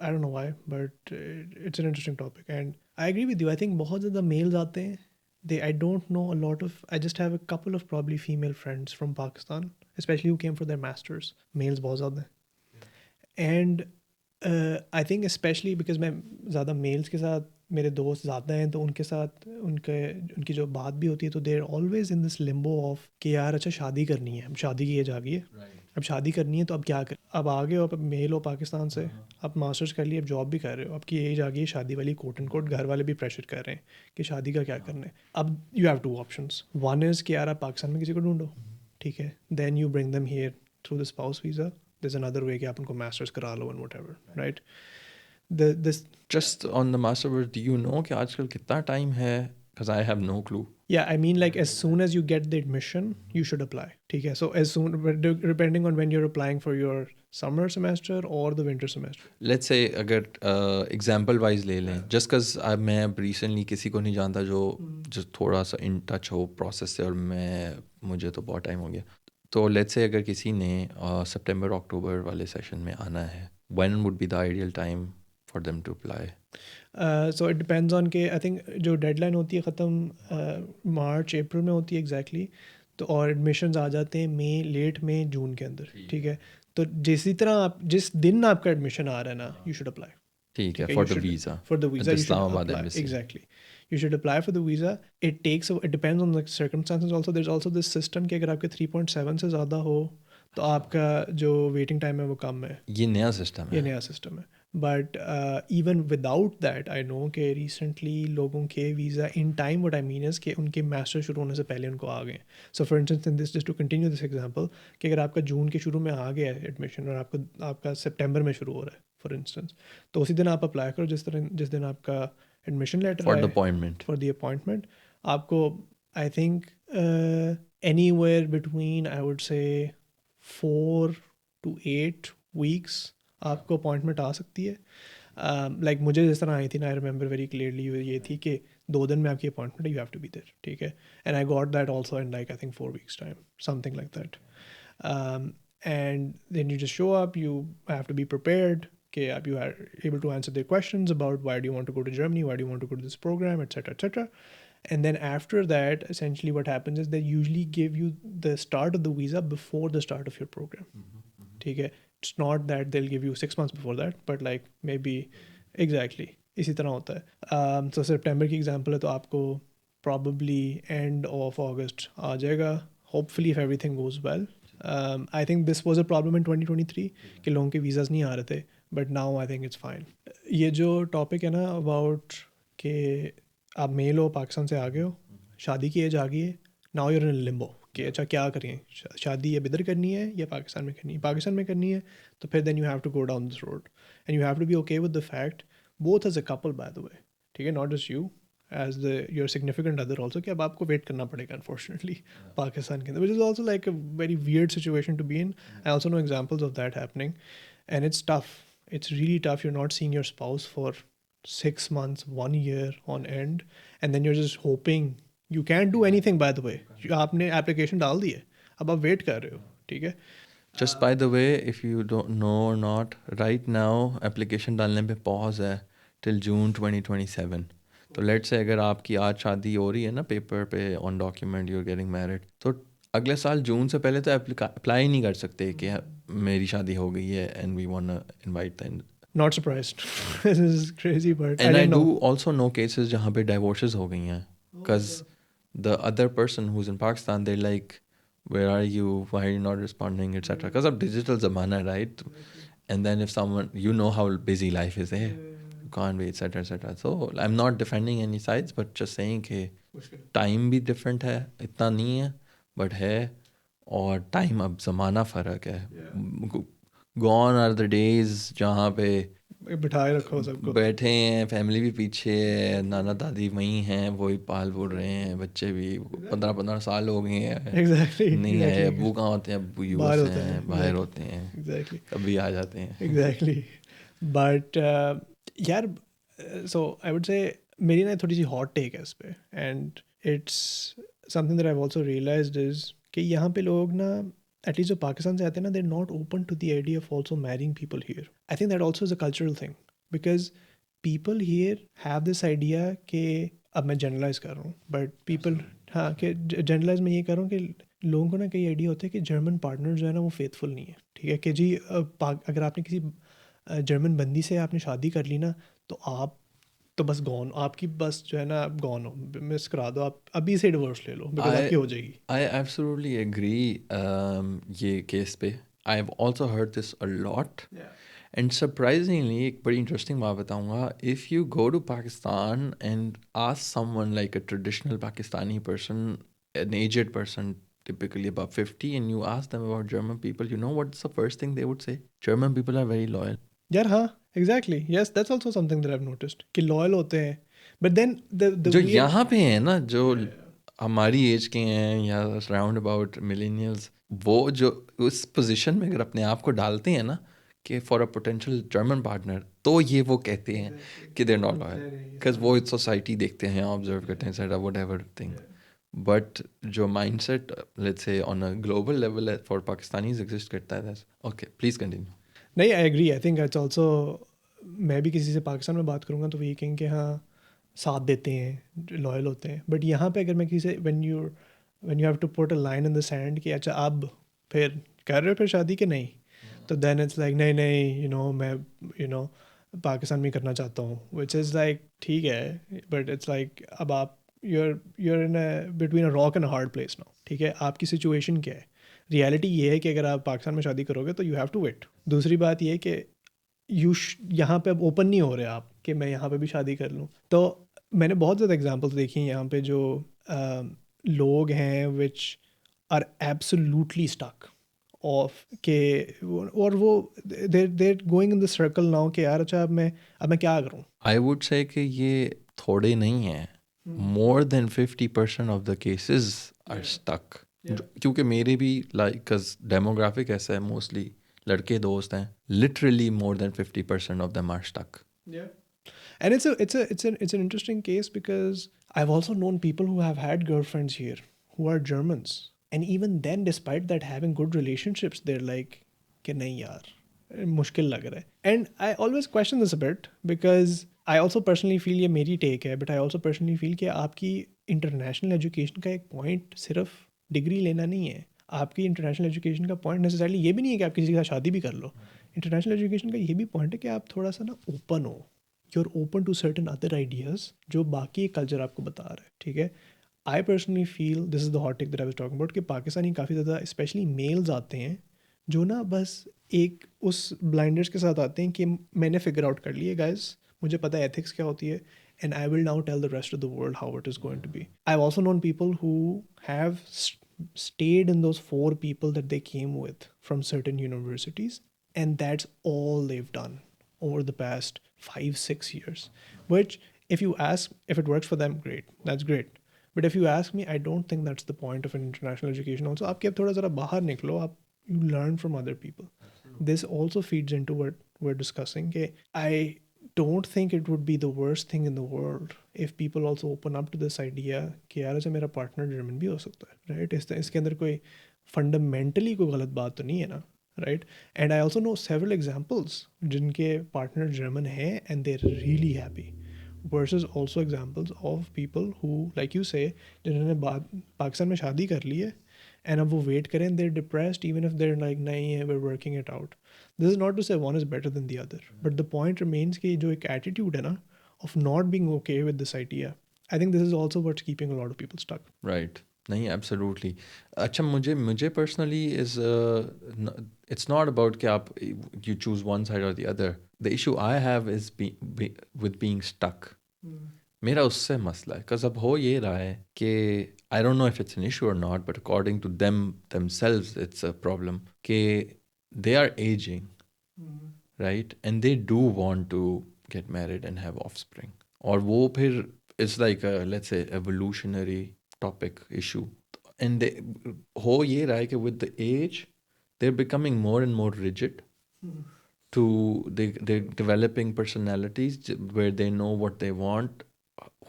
Speaker 1: I don't know why, but it's an interesting topic and I agree with you. I think बहुत ज़्यादा mails आते हैं. I don't know a lot of, I just have a couple of probably female friends from Pakistan, especially who came for their masters. Males बहुत ज़्यादा हैं. And I think specially because मैं ज़्यादा mails के साथ मेरे दोस्त ज़्यादा हैं, तो उनके साथ उनकी जो बात भी होती है तो they are always in this limbo of कि यार अच्छा शादी करनी है, अब शादी की एज आ गई है, अब शादी करनी है तो अब क्या कर, अब आ गए हो, अब मेल हो पाकिस्तान से, अब मास्टर्स कर लिए, अब जॉब भी कर रहे हो, अब की एज आ गई है शादी वाली, कोट एंड कोट घर वाले भी प्रेशर कर रहे हैं कि शादी का क्या करना है। अब you have two options, one is कि यार आप पाकिस्तान में किसी को ढूंढो, ठीक है, then you bring them here through the spouse visa, there's another way कि आप उनको मास्टर्स करा लो and whatever, right? This
Speaker 2: Just on the masterverse, do you know कि आजकल कितना टाइम है? Because I have no clue.
Speaker 1: yeah, I mean like as soon as you get the admission you should apply, ठीक है, so as soon depending on when you're applying for your summer semester or the winter semester.
Speaker 2: Let's say अगर example wise ले लें, just because मैं अब recently किसी को नहीं जानता जो थोड़ा सा इन टच हो प्रोसेस से, और मुझे तो बहुत टाइम हो गया। तो लेट्स से अगर किसी ने सितंबर अक्टूबर वाले सेशन में आना है, when would be the ideal time for them to apply?
Speaker 1: So it depends on के आई थिंक जो डेडलाइन होती है ख़त्म मार्च अप्रैल में होती है एग्जैक्टली, तो और एडमिशन्स आ जाते हैं लेट मई जून के अंदर, ठीक है, तो जिस दिन आपका एडमिशन आ रहा है ना यू शुड अप्लाई,
Speaker 2: ठीक है,
Speaker 1: okay,
Speaker 2: for
Speaker 1: you
Speaker 2: the
Speaker 1: should-
Speaker 2: visa
Speaker 1: for the visa you should
Speaker 2: Islamabad
Speaker 1: apply,
Speaker 2: embassy.
Speaker 1: exactly, you should apply for the visa. It depends on the circumstances also. There's also this system कि अगर आपके 3.7 से ज़्यादा हो तो आपका जो वेटिंग टाइम है वो कम है,
Speaker 2: ये नया सिस्टम
Speaker 1: ये
Speaker 2: है।
Speaker 1: नया सिस्टम है। But even without that I know कि रिसेंटली लोगों के visa in time, what I mean is कि उनके मास्टर शुरू होने से पहले उनको आ गए। So for instance in this, just to continue this example, कि अगर आपका जून के शुरू में आ गया है एडमिशन और आपका सितंबर में शुरू हो रहा है फॉर इंस्टेंस, तो उसी दिन आप अप्लाई करो जिस दिन आपका एडमिशन लेटर
Speaker 2: फॉर द
Speaker 1: आए
Speaker 2: अपॉइंटमेंट।
Speaker 1: For the appointment. आपको I think anywhere between I would say 4 to 8 weeks आपको अपॉइंटमेंट आ सकती है। लाइक मुझे जिस तरह आई थी ना, आई रिमेंबर वेरी क्लियरली, ये थी कि 2 दिन में आपकी अपॉइंटमेंट है, you have to be there, ठीक है, and I got that also in like I think 4 weeks time, something like that. And then you just show up, you have to be prepared, okay, you are able to answer their questions about why do you want to go to Germany, why do you want to go to this program, etc, etc. And then after that, essentially what happens is they usually give you the start of the visa before the start of your program, ठीक है, it's not that they'll give you 6 months before that, but like maybe exactly इसी तरह होता है। so सितंबर की example है तो आपको probably end of August आ जाएगा, hopefully if everything goes well. I think this was a problem in 2023 कि लोगों के वीज़ाज़ नहीं आ रहे थे, but now I think it's fine. ये जो टॉपिक है ना अबाउट कि आप मेल हो, पाकिस्तान से आ गए हो, शादी की एज आ गई है, नाउ यूर इन लिम्बो कि अच्छा क्या करें, शादी अब इधर करनी है या पाकिस्तान में करनी है। पाकिस्तान में करनी है तो फिर then you have to go down this road and you have to be okay with the fact, both as a couple by the way, ठीक है, not just you as the your significant other also, कि अब आपको wait करना पड़ेगा unfortunately Pakistan के अंदर, which is also like a very weird situation to be in. I also know examples of that happening and it's tough, it's really tough. You're not seeing your spouse for 6 months, 1 year on end, and then you're just hoping. You can't do anything, by the way. आपने application डाल दी है, अब आप wait कर रहे हो, ठीक है।
Speaker 2: Just by the way, if you don't know or not, right now application डालने पे pause है till June 2027. तो लेट्स से अगर आपकी आज शादी हो रही है ना पेपर पे on document you are getting married, तो अगले साल जून से पहले तो अप्लाई नहीं कर सकते कि मेरी शादी हो गई है and we want to invite the.
Speaker 1: Not surprised. This is crazy, but
Speaker 2: and
Speaker 1: I
Speaker 2: I
Speaker 1: didn't
Speaker 2: do
Speaker 1: know.
Speaker 2: Also know cases जहाँ पे डाइवोर्सेस हो गई हैं because the other person who is in Pakistan they like where are you, why are you not responding, etc, because of digital zamana, right? And then if someone, you know how busy life is there, you can't be, etc, etc. So I'm not defending any sides but just saying कि time भी different है, इतना नहीं है but है, और time अब ज़माना फ़र्क है। Gone are the days जहाँ पे
Speaker 1: बिठाए रखो सबको।
Speaker 2: बैठे हैं, फैमिली भी पीछे है, नाना दादी वहीं हैं, वही पाल बोल रहे हैं, बच्चे भी 15-15 साल हो गए हैं,
Speaker 1: Exactly.
Speaker 2: नहीं आए।
Speaker 1: Exactly.
Speaker 2: अब्बू कहाँ होते हैं? अब्बू
Speaker 1: बाहर
Speaker 2: यूएस
Speaker 1: होते
Speaker 2: हैं,
Speaker 1: हैं,
Speaker 2: बाहर
Speaker 1: exactly.
Speaker 2: होते हैं,
Speaker 1: Exactly.
Speaker 2: कभी आ जाते हैं।
Speaker 1: Exactly. But यार, so I would say मेरी ना थोड़ी सी हॉट टेक है इस पे, and it's something that I have also realized is कि यहाँ पे लोग ना एटलीस्ट जो पाकिस्तान से आते हैं ना, they are not open to the idea of also marrying people here. I think that also is a cultural thing because people here have this idea कि, अब मैं जनरलाइज कर रहा हूँ बट पीपल, हाँ, कि जनरलाइज मैं ये कर रहा हूँ कि लोगों को ना कई आइडिया होता है कि जर्मन पार्टनर जो है ना वो फेथफुल नहीं है, ठीक है, कि जी अगर आपने किसी जर्मन बंदी से आपने शादी कर ली ना, तो आप तो बस गॉन, आपकी बस जो है ना आप गॉन हो, मिस करा दो, आप अभी से डिवोर्स ले लो बिकॉज
Speaker 2: I
Speaker 1: आपकी हो जाएगी.
Speaker 2: I absolutely agree ये केस पे. I've also heard this a lot. And surprisingly, एक बड़ी interesting बात बताऊंगा. If you go to Pakistan and ask someone like a traditional Pakistani person, an aged person, typically about 50, and you ask them about German people, you know what's the first thing they would say? German people are very loyal.
Speaker 1: यार हाँ, exactly, yes, that's also something that I have noticed कि loyal होते हैं, but then the
Speaker 2: जो
Speaker 1: वे.
Speaker 2: यहाँ पे हैं ना, जो हमारी एज के हैं या राउंड अबाउट मिलेनियल्स, वो जो उस पोजीशन में अगर अपने आप को डालते हैं ना कि for a potential German partner, तो ये वो कहते हैं कि देर नॉट लॉयल, बिकॉज वो सोसाइटी देखते हैं, ऑब्जर्व करते हैं, set whatever thing. But जो mindset let's say on a global level for Pakistanis exist करता है. Okay, please continue.
Speaker 1: नहीं, I agree, I think it's also, मैं भी किसी से पाकिस्तान में बात करूँगा तो वो ये कहेंगे कि हाँ साथ देते हैं, लॉयल होते हैं, बट यहाँ पे अगर मैं किसी से when you have to put a line in the sand कि अच्छा अब फिर कर रहे हो फिर शादी के नहीं, तो देन इट्स लाइक नहीं नहीं मैं पाकिस्तान में करना चाहता हूँ, विच इज़ लाइक ठीक है, बट इट्स लाइक अब आप you're in between a rock and a hard place now. ठीक है, आपकी सिचुएशन क्या है? रियलिटी ये है कि अगर आप पाकिस्तान में शादी करोगे तो यू हैव टू वेट. दूसरी बात ये है कि यहाँ पे अब ओपन नहीं हो रहे आप कि मैं यहाँ पे भी शादी कर लूँ. तो मैंने बहुत ज़्यादा एग्जांपल्स देखी हैं यहाँ पे जो लोग हैं which are absolutely stuck of के, और वो they're going in the circle now कि यार अच्छा अब मैं क्या करूँ.
Speaker 2: आई वुड से कि ये थोड़े नहीं हैं. More than 50% of the cases are stuck. क्योंकि मेरे भी लाइक डेमोग्राफिक ऐसा है, मोस्टली लड़के दोस्त हैं, literally more than 50% of them are stuck.
Speaker 1: And it's an interesting case because I've also known people who have had girlfriends here who are Germans, and even then, despite that having good relationships, they're like कि नहीं यार मुश्किल लग रहा है. And I always question this a bit because I also personally feel, ये मेरी take है, but I also personally feel कि आपकी इंटरनेशनल एजुकेशन का एक पॉइंट सिर्फ डिग्री लेना नहीं है. आपकी इंटरनेशनल एजुकेशन का पॉइंट नेसेसरली ये भी नहीं है कि आप किसी के साथ शादी भी कर लो. इंटरनेशनल एजुकेशन का ये भी पॉइंट है कि आप थोड़ा सा ना ओपन हो, you're open to certain other ideas जो बाकी कल्चर आपको बता रहा है. ठीक है, I personally feel this is the hot take that I was talking about कि पाकिस्तानी काफ़ी ज़्यादा स्पेशली मेल्स आते हैं जो ना बस एक उस ब्लाइंडर्स के साथ आते हैं कि मैंने फिगर आउट कर लिए गाइस, मुझे पता है एथिक्स क्या होती है, and I will now tell the rest of the world how it is going to be. I have also known people who have stayed in those 4 people that they came with from certain universities, and that's all they've done over the past 5-6 years, which if you ask if it works for them, great, that's great, but if you ask me, I don't think that's the point of an international education. Also आपके अब थोड़ा ज़रा बाहर निकलो, आप you learn from other people. This also feeds into what we're discussing. I don't think it would be the worst thing in the world if people also open up to this idea कि यार अच्छा मेरा partner German भी हो सकता है, right? इसके अंदर कोई फंडामेंटली कोई गलत बात तो नहीं है ना, right? And I also know several examples जिनके पार्टनर जर्मन हैं and they are really happy, versus also examples of people who like you say जिन्होंने पाकिस्तान में शादी कर ली है एंड अब वो वेट करें, they're depressed even if they're like नहीं है, we are working it out. This is not to say one is better than the other, but the point remains कि जो एक एटीट्यूड है ना of not being okay with this idea, I think this is also what's keeping a lot of people stuck.
Speaker 2: Right. नहीं, absolutely. अच्छा, मुझे personally is it's not about कि आप यू चूज वन साइड और the other. The issue I have is with being stuck. मेरा उससे मसला है, बिकॉज अब हो ये रहा है कि I don't know if it's an issue और not, but according to themselves it's a problem कि they are ageing, right, and they do want to get married and have offspring. और वो फिर it's like let's say evolutionary topic issue, and they हो ये रहा है कि with the age they're becoming more and more rigid to they're developing personalities where they know what they want,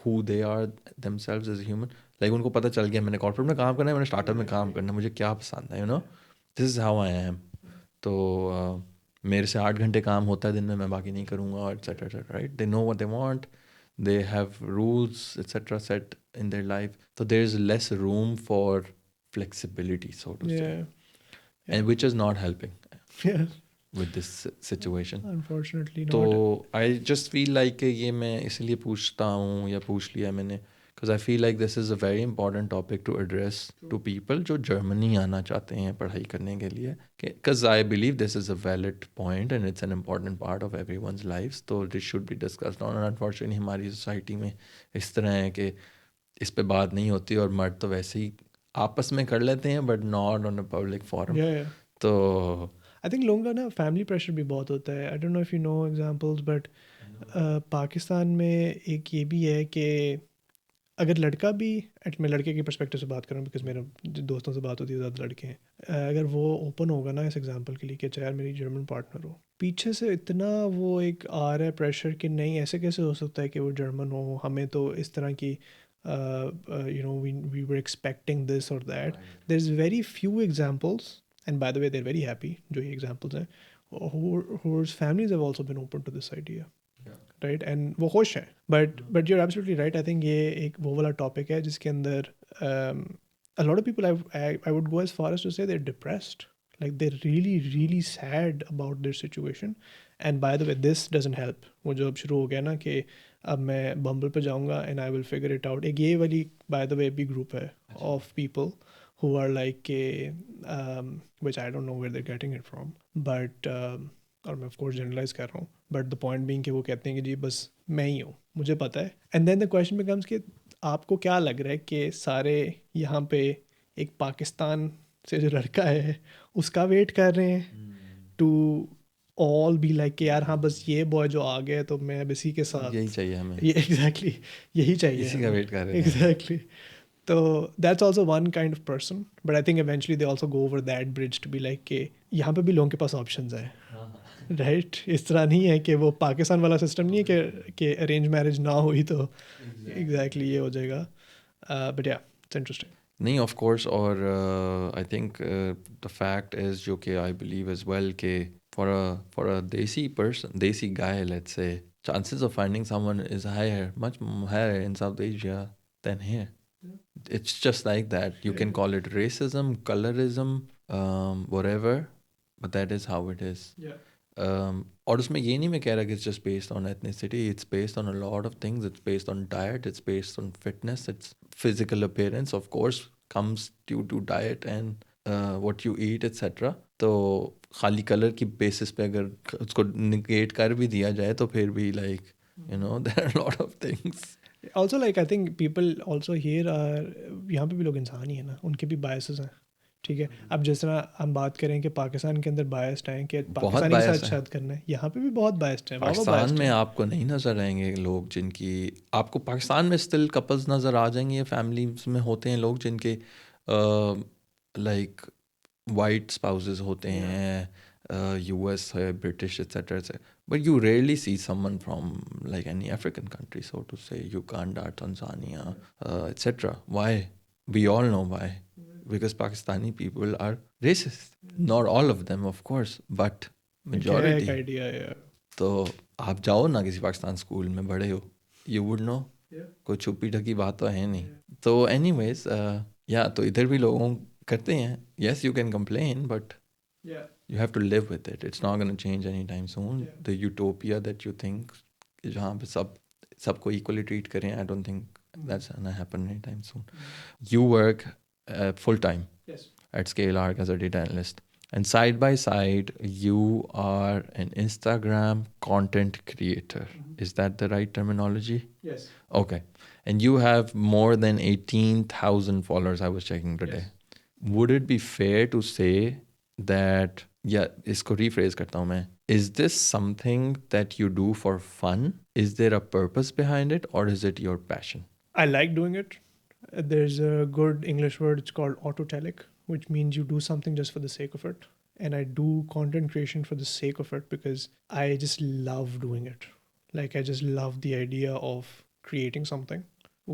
Speaker 2: who they are themselves as a human. Like उनको पता चल गया मैंने कॉर्पोरेट में काम करना है, मैंने स्टार्टअप में काम करना है, मुझे क्या पसंद है, this is how I am. तो मेरे से 8 घंटे काम होता है दिन में, मैं बाकी नहीं करूँगा, etc. Right? They know what they want. They have rules, etc. set in their life. So there is less room for flexibility, so to say. And which is not helping.
Speaker 1: Yeah.
Speaker 2: with this situation.
Speaker 1: Unfortunately
Speaker 2: तो
Speaker 1: not.
Speaker 2: I just feel like कि ये मैं इसलिए पूछता हूँ या पूछ लिया मैंने because I feel like this is a very important topic to address to people जो जर्मनी आना चाहते हैं पढ़ाई करने के लिए because I believe this is a valid point and it's an important part of every one's life तो this should be discussed on unfortunately हमारी सोसाइटी में इस तरह है कि इस पे बात नहीं होती और मर्द तो वैसे ही आपस में कर लेते हैं but not on a public forum
Speaker 1: Yeah.
Speaker 2: तो
Speaker 1: आई थिंक लोगों का ना फैमिली प्रेशर भी बहुत होता है. आई don't know if you know examples but Pakistan में एक ये भी है कि अगर लड़का भी मैं लड़के के पर्सपेक्टिव से बात कर रहा हूँ बिकॉज मेरे दोस्तों से बात होती है ज़्यादा लड़के हैं. अगर वो ओपन होगा ना इस एग्जांपल के लिए कि चाहे यार मेरी जर्मन पार्टनर हो, पीछे से इतना वो एक आ रहा है प्रेशर कि नहीं ऐसे कैसे हो सकता है कि वो जर्मन हो, हमें तो इस तरह की you know we were expecting this और that. There is very few examples and by the way they are very happy जो ये एग्जांपल्स हैं whose families have also been open to this idea, right and वो खुश हैं. But you're absolutely right. I think ये एक वो वाला टॉपिक है जिसके अंदर a lot of people I would go as far as to say they're depressed, like they're really sad about their situation. And by the way this doesn't help. वो जो अब शुरू हो गया ना कि अब मैं बम्बल पे जाऊँगा and I will figure it out. एक ये वाली by the way भी group है of people who are like के which I don't know where they're getting it from, but और मैं ऑफ कोर्स जनरलाइज कर रहा हूँ बट द पॉइंट बीइंग कि वो कहते हैं कि जी बस मैं ही हूँ, मुझे पता है. And then the question becomes कि आपको क्या लग रहा है कि सारे यहाँ पे एक पाकिस्तान से जो लड़का है उसका वेट कर रहे हैं टू ऑल बी लाइक कि यार हाँ बस ये बॉय जो आ गया है तो मैं अब इसी के साथ
Speaker 2: यही चाहिए हमें
Speaker 1: ये एग्जैक्टली यही चाहिए
Speaker 2: इसी का वेट कर रहे हैं
Speaker 1: exactly. So that's also one kind of person, but I think eventually they also go over that bridge to be like कि यहाँ पे भी लोगों के पास options है, राइट. इस तरह नहीं है कि वो पाकिस्तान वाला सिस्टम नहीं है कि अरेंज मैरिज ना हुई तो एग्जैक्टली ये हो जाएगा. बट या इट्स इंटरेस्टिंग.
Speaker 2: नहीं ऑफ कोर्स और I think the fact is जो कि आई बिलीव एज वेल कि फॉर अ देसी पर्सन देसी guy let's say chances of finding someone is higher much higher in South Asia than here. It's just like that. You can call it racism, colorism, whatever, but that is how it is. और उसमें ये नहीं मैं कह रहा कि it's just based on ethnicity. It's based on a lot of things. It's based on diet. It's based on fitness. It's physical appearance, of course, comes due to diet and what you eat, etc. तो खाली colour की basis पे अगर उसको negate कर भी दिया जाए तो फिर भी like you know there are a lot of things.
Speaker 1: Also like I think people also here are यहाँ पे भी लोग इंसान ही है ना, उनके भी बायसेस हैं. ठीक है, अब जिस तरह हम बात करें कि पाकिस्तान के अंदर बायस्ड हैं कि पाकिस्तानी के साथ
Speaker 2: biased हैं.
Speaker 1: शायद करना है, यहाँ पे भी बहुत बायस्ड हैं.
Speaker 2: पाकिस्तान में आपको नहीं नज़र आएंगे लोग जिनकी आपको पाकिस्तान में स्टिल कपल्स नज़र आ जाएंगे, फैमिलीज में होते हैं लोग जिनके लाइक वाइट स्पाउसेस होते हैं, यूएस है, British etcetera etcetera, but you rarely see someone from like any African country, so to say Uganda, Tanzania etcetera. Why? We all know why. Because Pakistani people are racist. Not all of them, of course, but majority.
Speaker 1: Idea है.
Speaker 2: तो आप जाओ ना किसी Pakistan school में बड़े हो, you would know. कोई छुपी ढकी बात तो है नहीं. तो एनीवेज या तो इधर भी लोगों करते हैं. Yes you can complain but you have to live with it. It's not going to change anytime soon. The utopia that you think जहाँ पे सबको equally treat करें, I don't think that's going to happen anytime soon. You work full time at Scale Arc as a data analyst, and side by side you are an Instagram content creator. Is that the right terminology?
Speaker 1: Yes.
Speaker 2: Okay. And you have more than 18,000 followers, I was checking today. Would it be fair to say that, इसको rephrase करता हूँ मैं, is this something that you do for fun? Is there a purpose behind it, or is it your passion?
Speaker 1: I like doing it. There's a good English word, it's called autotelic, which means you do something just for the sake of it. And I do content creation for the sake of it because I just love doing it. Like I just love the idea of creating something,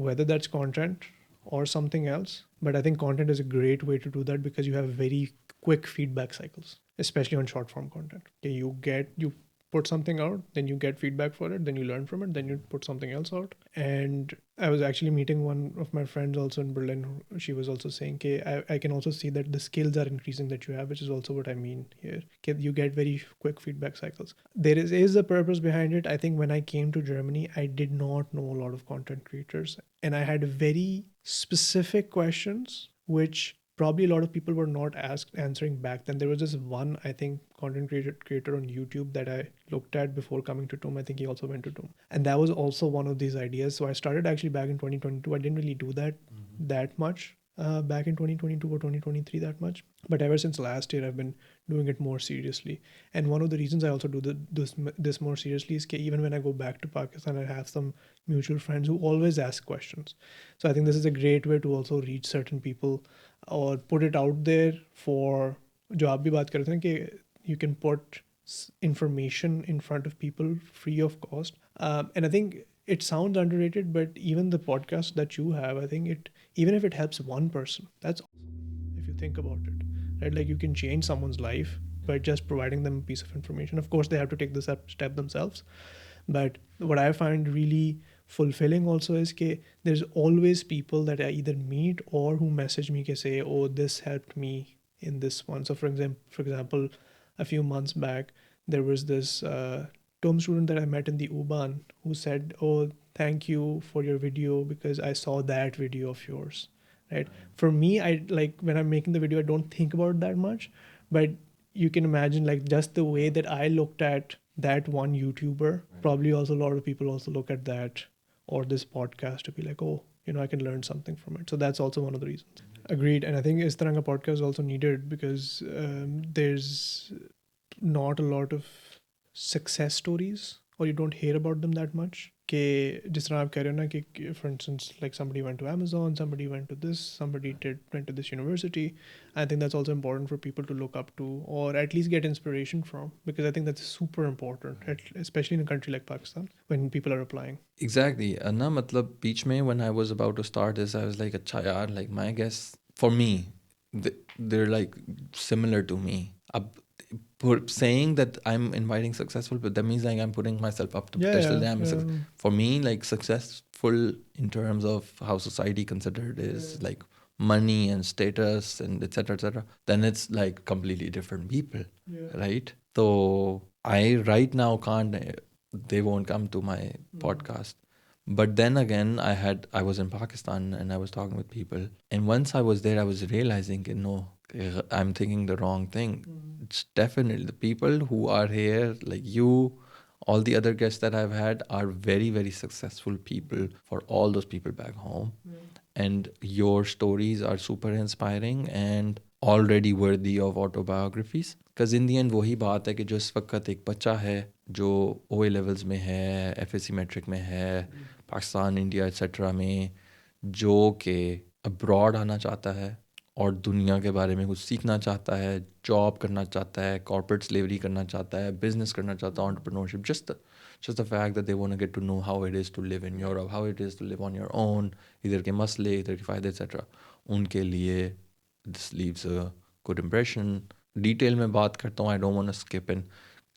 Speaker 1: whether that's content or something else. But I think content is a great way to do that because you have very quick feedback cycles, especially on short form content. Okay, you put something out, then you get feedback for it, then you learn from it, then you put something else out. And I was actually meeting one of my friends also in Berlin. She was also saying, okay, I can also see that the skills are increasing that you have, which is also what I mean here. Okay, you get very quick feedback cycles. There is a purpose behind it. I think when I came to Germany, I did not know a lot of content creators, and I had very specific questions, which probably a lot of people were not answering back then. There was this one, I think, content creator on YouTube that I looked at before coming to TUM. I think he also went to TUM, and that was also one of these ideas. So I started actually back in 2022. I didn't really do that much back in 2022 or 2023 that much, but ever since last year I've been doing it more seriously. And one of the reasons I also do this more seriously is that even when I go back to Pakistan, I have some mutual friends who always ask questions. So I think this is a great way to also reach certain people or put it out there for जो आप भी बात कर रहे थे कि you can put information in front of people free of cost. And I think it sounds underrated, but even the podcast that you have, I think even if it helps one person, that's awesome if you think about it, right? Like you can change someone's life by just providing them a piece of information. Of course, they have to take this step themselves. But what I find really fulfilling also is that there's always people that I either meet or who message me, say, oh, this helped me in this one. So for example, a few months back, there was this TOM student that I met in the U-Bahn who said, oh, thank you for your video because I saw that video of yours, right? For me, I like when I'm making the video, I don't think about it that much, but you can imagine like just the way that I looked at that one YouTuber, probably also a lot of people also look at that or this podcast to be like, oh, I can learn something from it. So that's also one of the reasons. Agreed. And I think is tarah ka podcast is also needed because there's not a lot of success stories, or you don't hear about them that much. कि जिस तरह आप कह रहे हो ना कि for instance like somebody went to Amazon, somebody went to this, somebody went to this university. I think that's also important for people to look up to or at least get inspiration from, because I think that's super important, especially in a country like Pakistan when people are applying.
Speaker 2: Exactly. ना मतलब बीच में when I was about to start this, I was like, अच्छा यार, like my guess for me, they're like similar to me. अब saying that I'm inviting successful, but that means like I'm putting myself up to potential. For me, like successful in terms of how society considered is like money and status and etc. Then it's like completely different people, right? So I right now can't. They won't come to my podcast. But then again, I was in Pakistan and I was talking with people, and once I was there, I was realizing, no, I'm thinking the wrong thing. It's definitely the people who are here, like you, all the other guests that I've had are very, very successful people for all those people back home. And your stories are super inspiring and already worthy of autobiographies. Because in the end, वही बात है कि जो इस वक्त एक बच्चा है जो OA levels में है, FSC metric में है, पाकिस्तान, इंडिया एक्सेट्रा में, जो कि अब्रॉड आना चाहता है और दुनिया के बारे में कुछ सीखना चाहता है, जॉब करना चाहता है, कॉर्पोरेट स्लेवरी करना चाहता है, बिजनेस करना चाहता है, entrepreneurship, just the fact that they want to get to know how it is to live in Europe, how it is to live on your own, इधर के मसले, इधर के फ़ायदे एक्सेट्रा, उनके लिए this leaves a good impression. Detail में बात करता हूँ, I don't want to skip and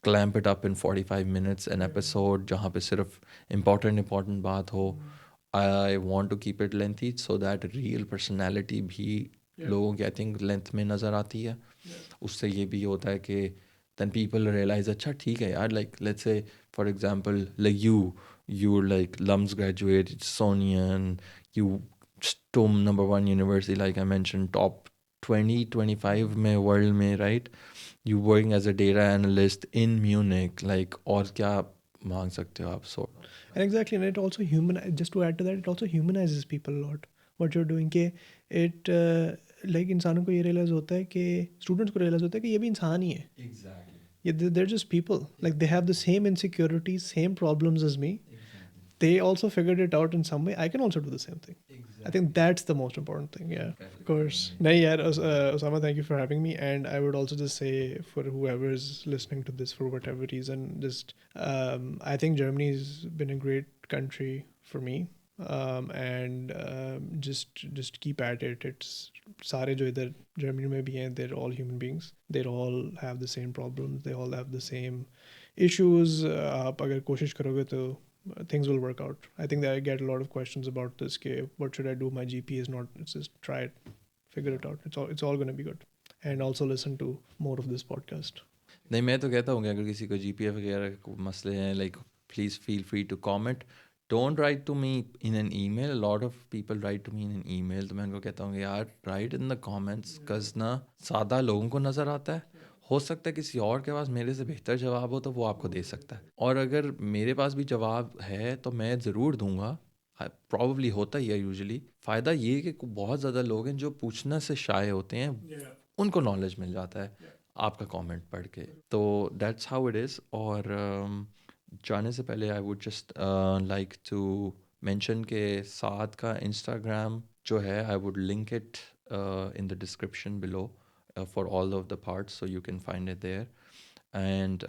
Speaker 2: clamp it up in 45 minutes an episode जहाँ पे सिर्फ important बात हो. I want to keep it lengthy so that real personality भी लोगों की I think length में नज़र आती है. उससे ये भी होता है कि then people realize अच्छा ठीक है यार, like let's say for example like you're like LUMS graduate, Sonian, you TUM #1 university like I mentioned, top 20-25 में world में, right? You working as a data analyst in Munich, like और क्या मांग सकते हो आप? So
Speaker 1: and exactly, and it also just to add to that, it also humanizes people a lot what you're doing. के it like इंसानों को ये realize होता है कि students को realize होता है कि ये भी इंसान ही है.
Speaker 2: exactly.
Speaker 1: Yeah, they're just people. Like they have the same insecurities, same problems as me. They also figured it out in some way. I can also do the same thing. I think that's the most important thing. Yeah, of course. Nahi yaar, Osama, thank you for having me. And I would also just say for whoever is listening to this for whatever reason, just I think Germany's been a great country for me. And just keep at it. It's सारे जो इधर Germany में भी हैं, they're all human beings. They all have the same problems. They all have the same issues आप अगर कोशिश करोगे तो things will work out. I think that I get a lot of questions about this. What should I do? My GP is not. It's just try it, figure it out. It's all going to be good. And also listen to more of this podcast.
Speaker 2: नहीं, मैं तो कहता हूँ कि अगर किसी को GPA वगैरह को मसले हैं, like please feel free to comment. Don't write to me in an email. Lot of people write to me in an email. तो मैं उनको कहता हूँ कि यार राइट इन द कमेंट्स, कज ना सादा लोगों को नज़र आता है. हो सकता है किसी और के पास मेरे से बेहतर जवाब हो तो वो आपको दे सकता है, और अगर मेरे पास भी जवाब है तो मैं ज़रूर दूंगा. प्रॉब्ली होता ही है यूजुअली. फ़ायदा ये है कि बहुत ज़्यादा लोग हैं जो पूछने से शाय होते हैं, उनको नॉलेज मिल जाता है आपका कमेंट पढ़ के. तो दैट्स हाउ इट इज़. और जाने से पहले I would just like to mention के साथ का इंस्टाग्राम जो है, I would link it in the description below for all of the parts, so you can find it there. And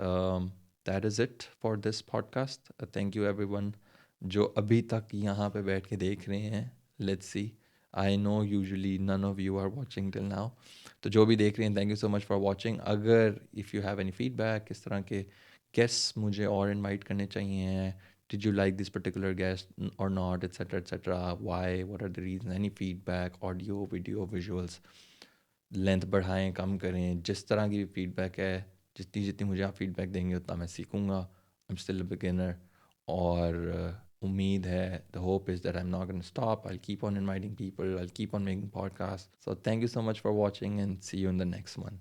Speaker 2: that is it for this podcast. Thank you everyone जो अभी तक यहाँ पे बैठ के देख रहे हैं. Let's see. I know usually none of you are watching till now. तो जो भी देख रहे हैं, thank you so much for watching. अगर if you have any feedback, किस तरह के guests मुझे और invite करने चाहिए, did you like this particular guest or not, etc etc, why, what are the reasons, any feedback, audio, video, visuals, length बढ़ाएं, कम करें, जिस तरह की भी फीडबैक है, जितनी जितनी मुझे आप फीडबैक देंगे उतना मैं सीखूंगा. I am still a beginner. और उम्मीद है, the hope is that I am not gonna stop. I keep on inviting people, I keep on making podcast. So thank you so much for watching and see you in the next one.